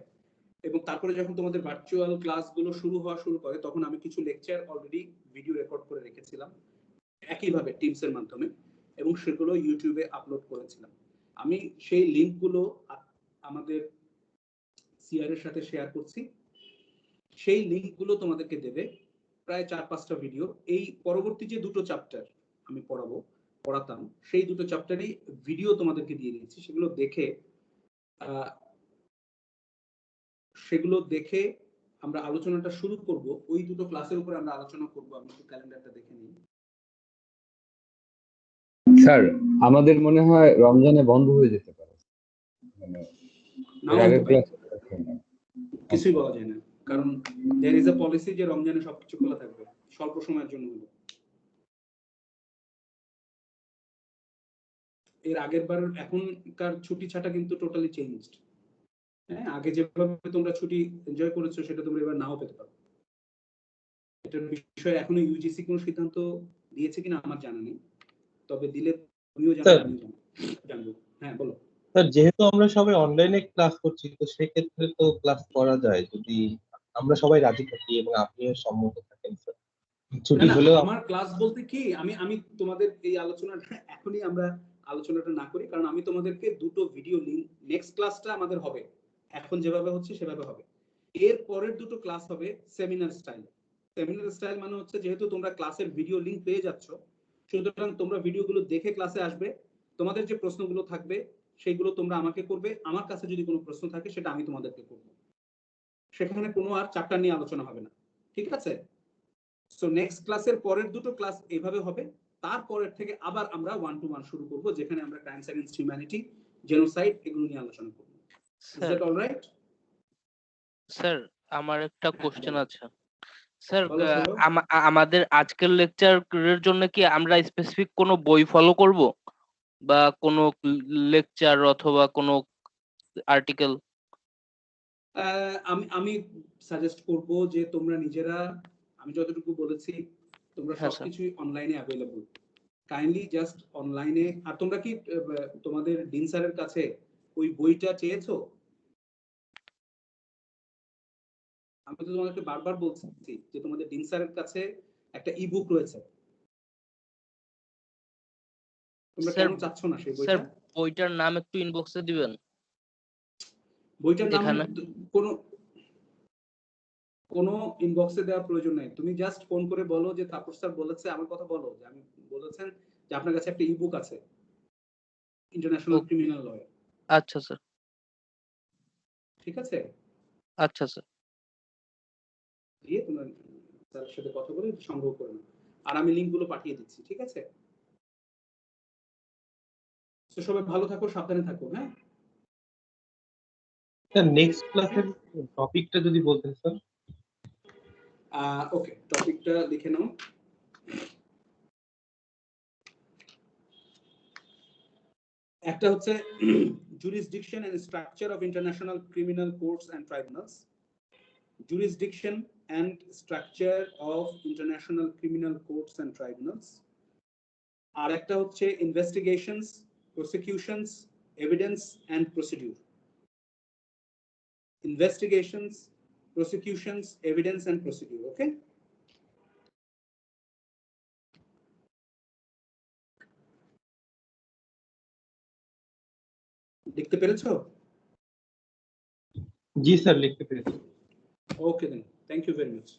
এবং তারপরে যখন তোমাদের ভার্চুয়াল ক্লাসগুলো শুরু করে, তখন আমি কিছু লেকচার অলরেডি ভিডিও রেকর্ড করে রেখেছিলাম একইভাবে টিমসের মাধ্যমে, এবং সেগুলো ইউটিউবে আপলোড করেছিলাম। আমি সেই লিঙ্কগুলো আমাদের সিআর এর সাথে শেয়ার করছি, সেই লিঙ্কগুলো তোমাদেরকে দেবে প্রায় 4-5টা ভিডিও। এই পরবর্তী যে দুটো চ্যাপ্টার আমি পড়াতাম সেই দুটো চ্যাপ্টারই ভিডিও তোমাদেরকে দিয়ে দিয়েছি, সেগুলো দেখে আমরা আলোচনাটা শুরু করব, ওই দুটো ক্লাসের উপরে আমরা আলোচনা করব। আমি একটু ক্যালেন্ডারটা দেখে নিই।
স্যার আমাদের মনে হয় রমজানে বন্ধ হয়ে যেতে পারে, মানে
নাও
এর আগের
হতে পারে,
ক্লাস
কিছুই বলা যায় না, কারণ দেয়ার ইজ আ পলিসি যে রমজানে সবকিছু খোলা থাকবে স্বল্প সময়ের জন্য হলো। এর আগের বার এখনকার ছুটি ছাটা কিন্তু টোটালি চেঞ্জড। হ্যাঁ, আগে যেভাবে তোমরা ছুটি এনজয় করেছো সেটা তোমরা এবার নাও পেতে পারো। এটার বিষয়ে এখনো ইউজিসি কোনো সিদ্ধান্ত দিয়েছে কিনা আমার জানা নেই, তবে দিলে তুমিও জানো,
স্যার,
আমিও জানবো। হ্যাঁ বলো।
স্যার যেহেতু আমরা সবাই অনলাইনে ক্লাস করছি, তো সেক্ষেত্রে তো ক্লাস করা যায় যদি আমরা সবাই রাজি থাকি এবং আপনিও সম্মত থাকেন স্যার।
না
ছুটি
না,
হলেও
আমার ক্লাস বলতে কি, আমি তোমাদের এই আলোচনাটা এখনই আমরা আলোচনাটা না করি, কারণ আমি তোমাদেরকে দুটো ভিডিও লিংক, নেক্সট ক্লাসটা আমাদের হবে এখন যেভাবে হচ্ছে সেভাবে হবে। এর পরের দুটো ক্লাস হবে সেমিনার স্টাইল। সেমিনার স্টাইল মানে হচ্ছে যেহেতু তোমরা ক্লাসের ভিডিও লিংক পেয়ে যাচ্ছ, সুতরাং তোমরা ভিডিওগুলো দেখে ক্লাসে আসবে। তোমাদের যে প্রশ্নগুলো থাকবে সেইগুলো তোমরা আমাকে করবে, আমার কাছে যদি কোনো প্রশ্ন থাকে সেটা আমি তোমাদেরকে করব। সেখানে কোনো আর চ্যাপ্টার নিয়ে আলোচনা হবে না, ঠিক আছে? সো নেক্সট ক্লাসের পরের দুটো ক্লাস এভাবে হবে, তারপরের থেকে আবার আমরা 1-to-1 শুরু করব, যেখানে আমরা ক্রাইমস এগেইনস্ট হিউম্যানিটি, জেনোসাইড এগুলো নিয়ে আলোচনা করব। Is that alright?
স্যার আমার একটা কোশ্চেন আছে স্যার।
বলো বলো।
আমাদের আজকের লেকচারের জন্য কি আমরা স্পেসিফিক কোনো বই ফলো করব, বা কোনো লেকচার অথবা কোনো আর্টিকেল?
আমি সাজেস্ট করব যে তোমরা নিজেরা, আমি যতটুকু বলেছি তোমরা
হ্যাঁ স্যার।
সবকিছুই অনলাইনে অ্যাভেলেবল, কাইন্ডলি জাস্ট অনলাইনে। আর তোমরা কি তোমাদের ডিন স্যারের কাছে ওই বইটা চেয়েছো? আমি তো তোমাদেরকে বারবার বলছি যে তোমাদের ডিন স্যারের কাছে একটা ই-বুক রয়েছে, তোমরা
স্যার,
কেন চাচ্ছ না সেই
স্যার
বইটা?
বইটার নাম একটু ইনবক্সে দিবেন।
বইটার নাম
এখানে
কোনো কোনো ইনবক্সে দেওয়ার প্রয়োজন নেই। তুমি জাস্ট ফোন করে বলো যে তাপস স্যার বলেছে, আমার কথা বলো যে আমি বলেছেন যে আপনার কাছে একটা ই-বুক আছে ইন্টারন্যাশনাল ক্রিমিনাল ল।
আচ্ছা স্যার।
ঠিক আছে,
আচ্ছা স্যার।
দিয়ে তোমরা স্যারের সাথে কথা বলে সংগ্রহ করে নাও, আর আমি লিংকগুলো পাঠিয়ে দিচ্ছি, ঠিক আছে? তো সবাই ভালো থাকো, সাবধানে থাকো। হ্যাঁ
স্যার, নেক্সট ক্লাসের টপিকটা যদি বলতেন স্যার।
ওকে, টপিকটা লিখে নাও। একটা হচ্ছে jurisdiction and structure of international criminal courts and tribunals. Jurisdiction and structure of international criminal courts and tribunals. আর একটা হচ্ছে investigations, prosecutions, evidence and procedure. Investigations, prosecutions, evidence and procedure. Okay? লিখতে পেরেছো?
জি স্যার, লিখতে পেরেছি।
Okay then. Thank you very much.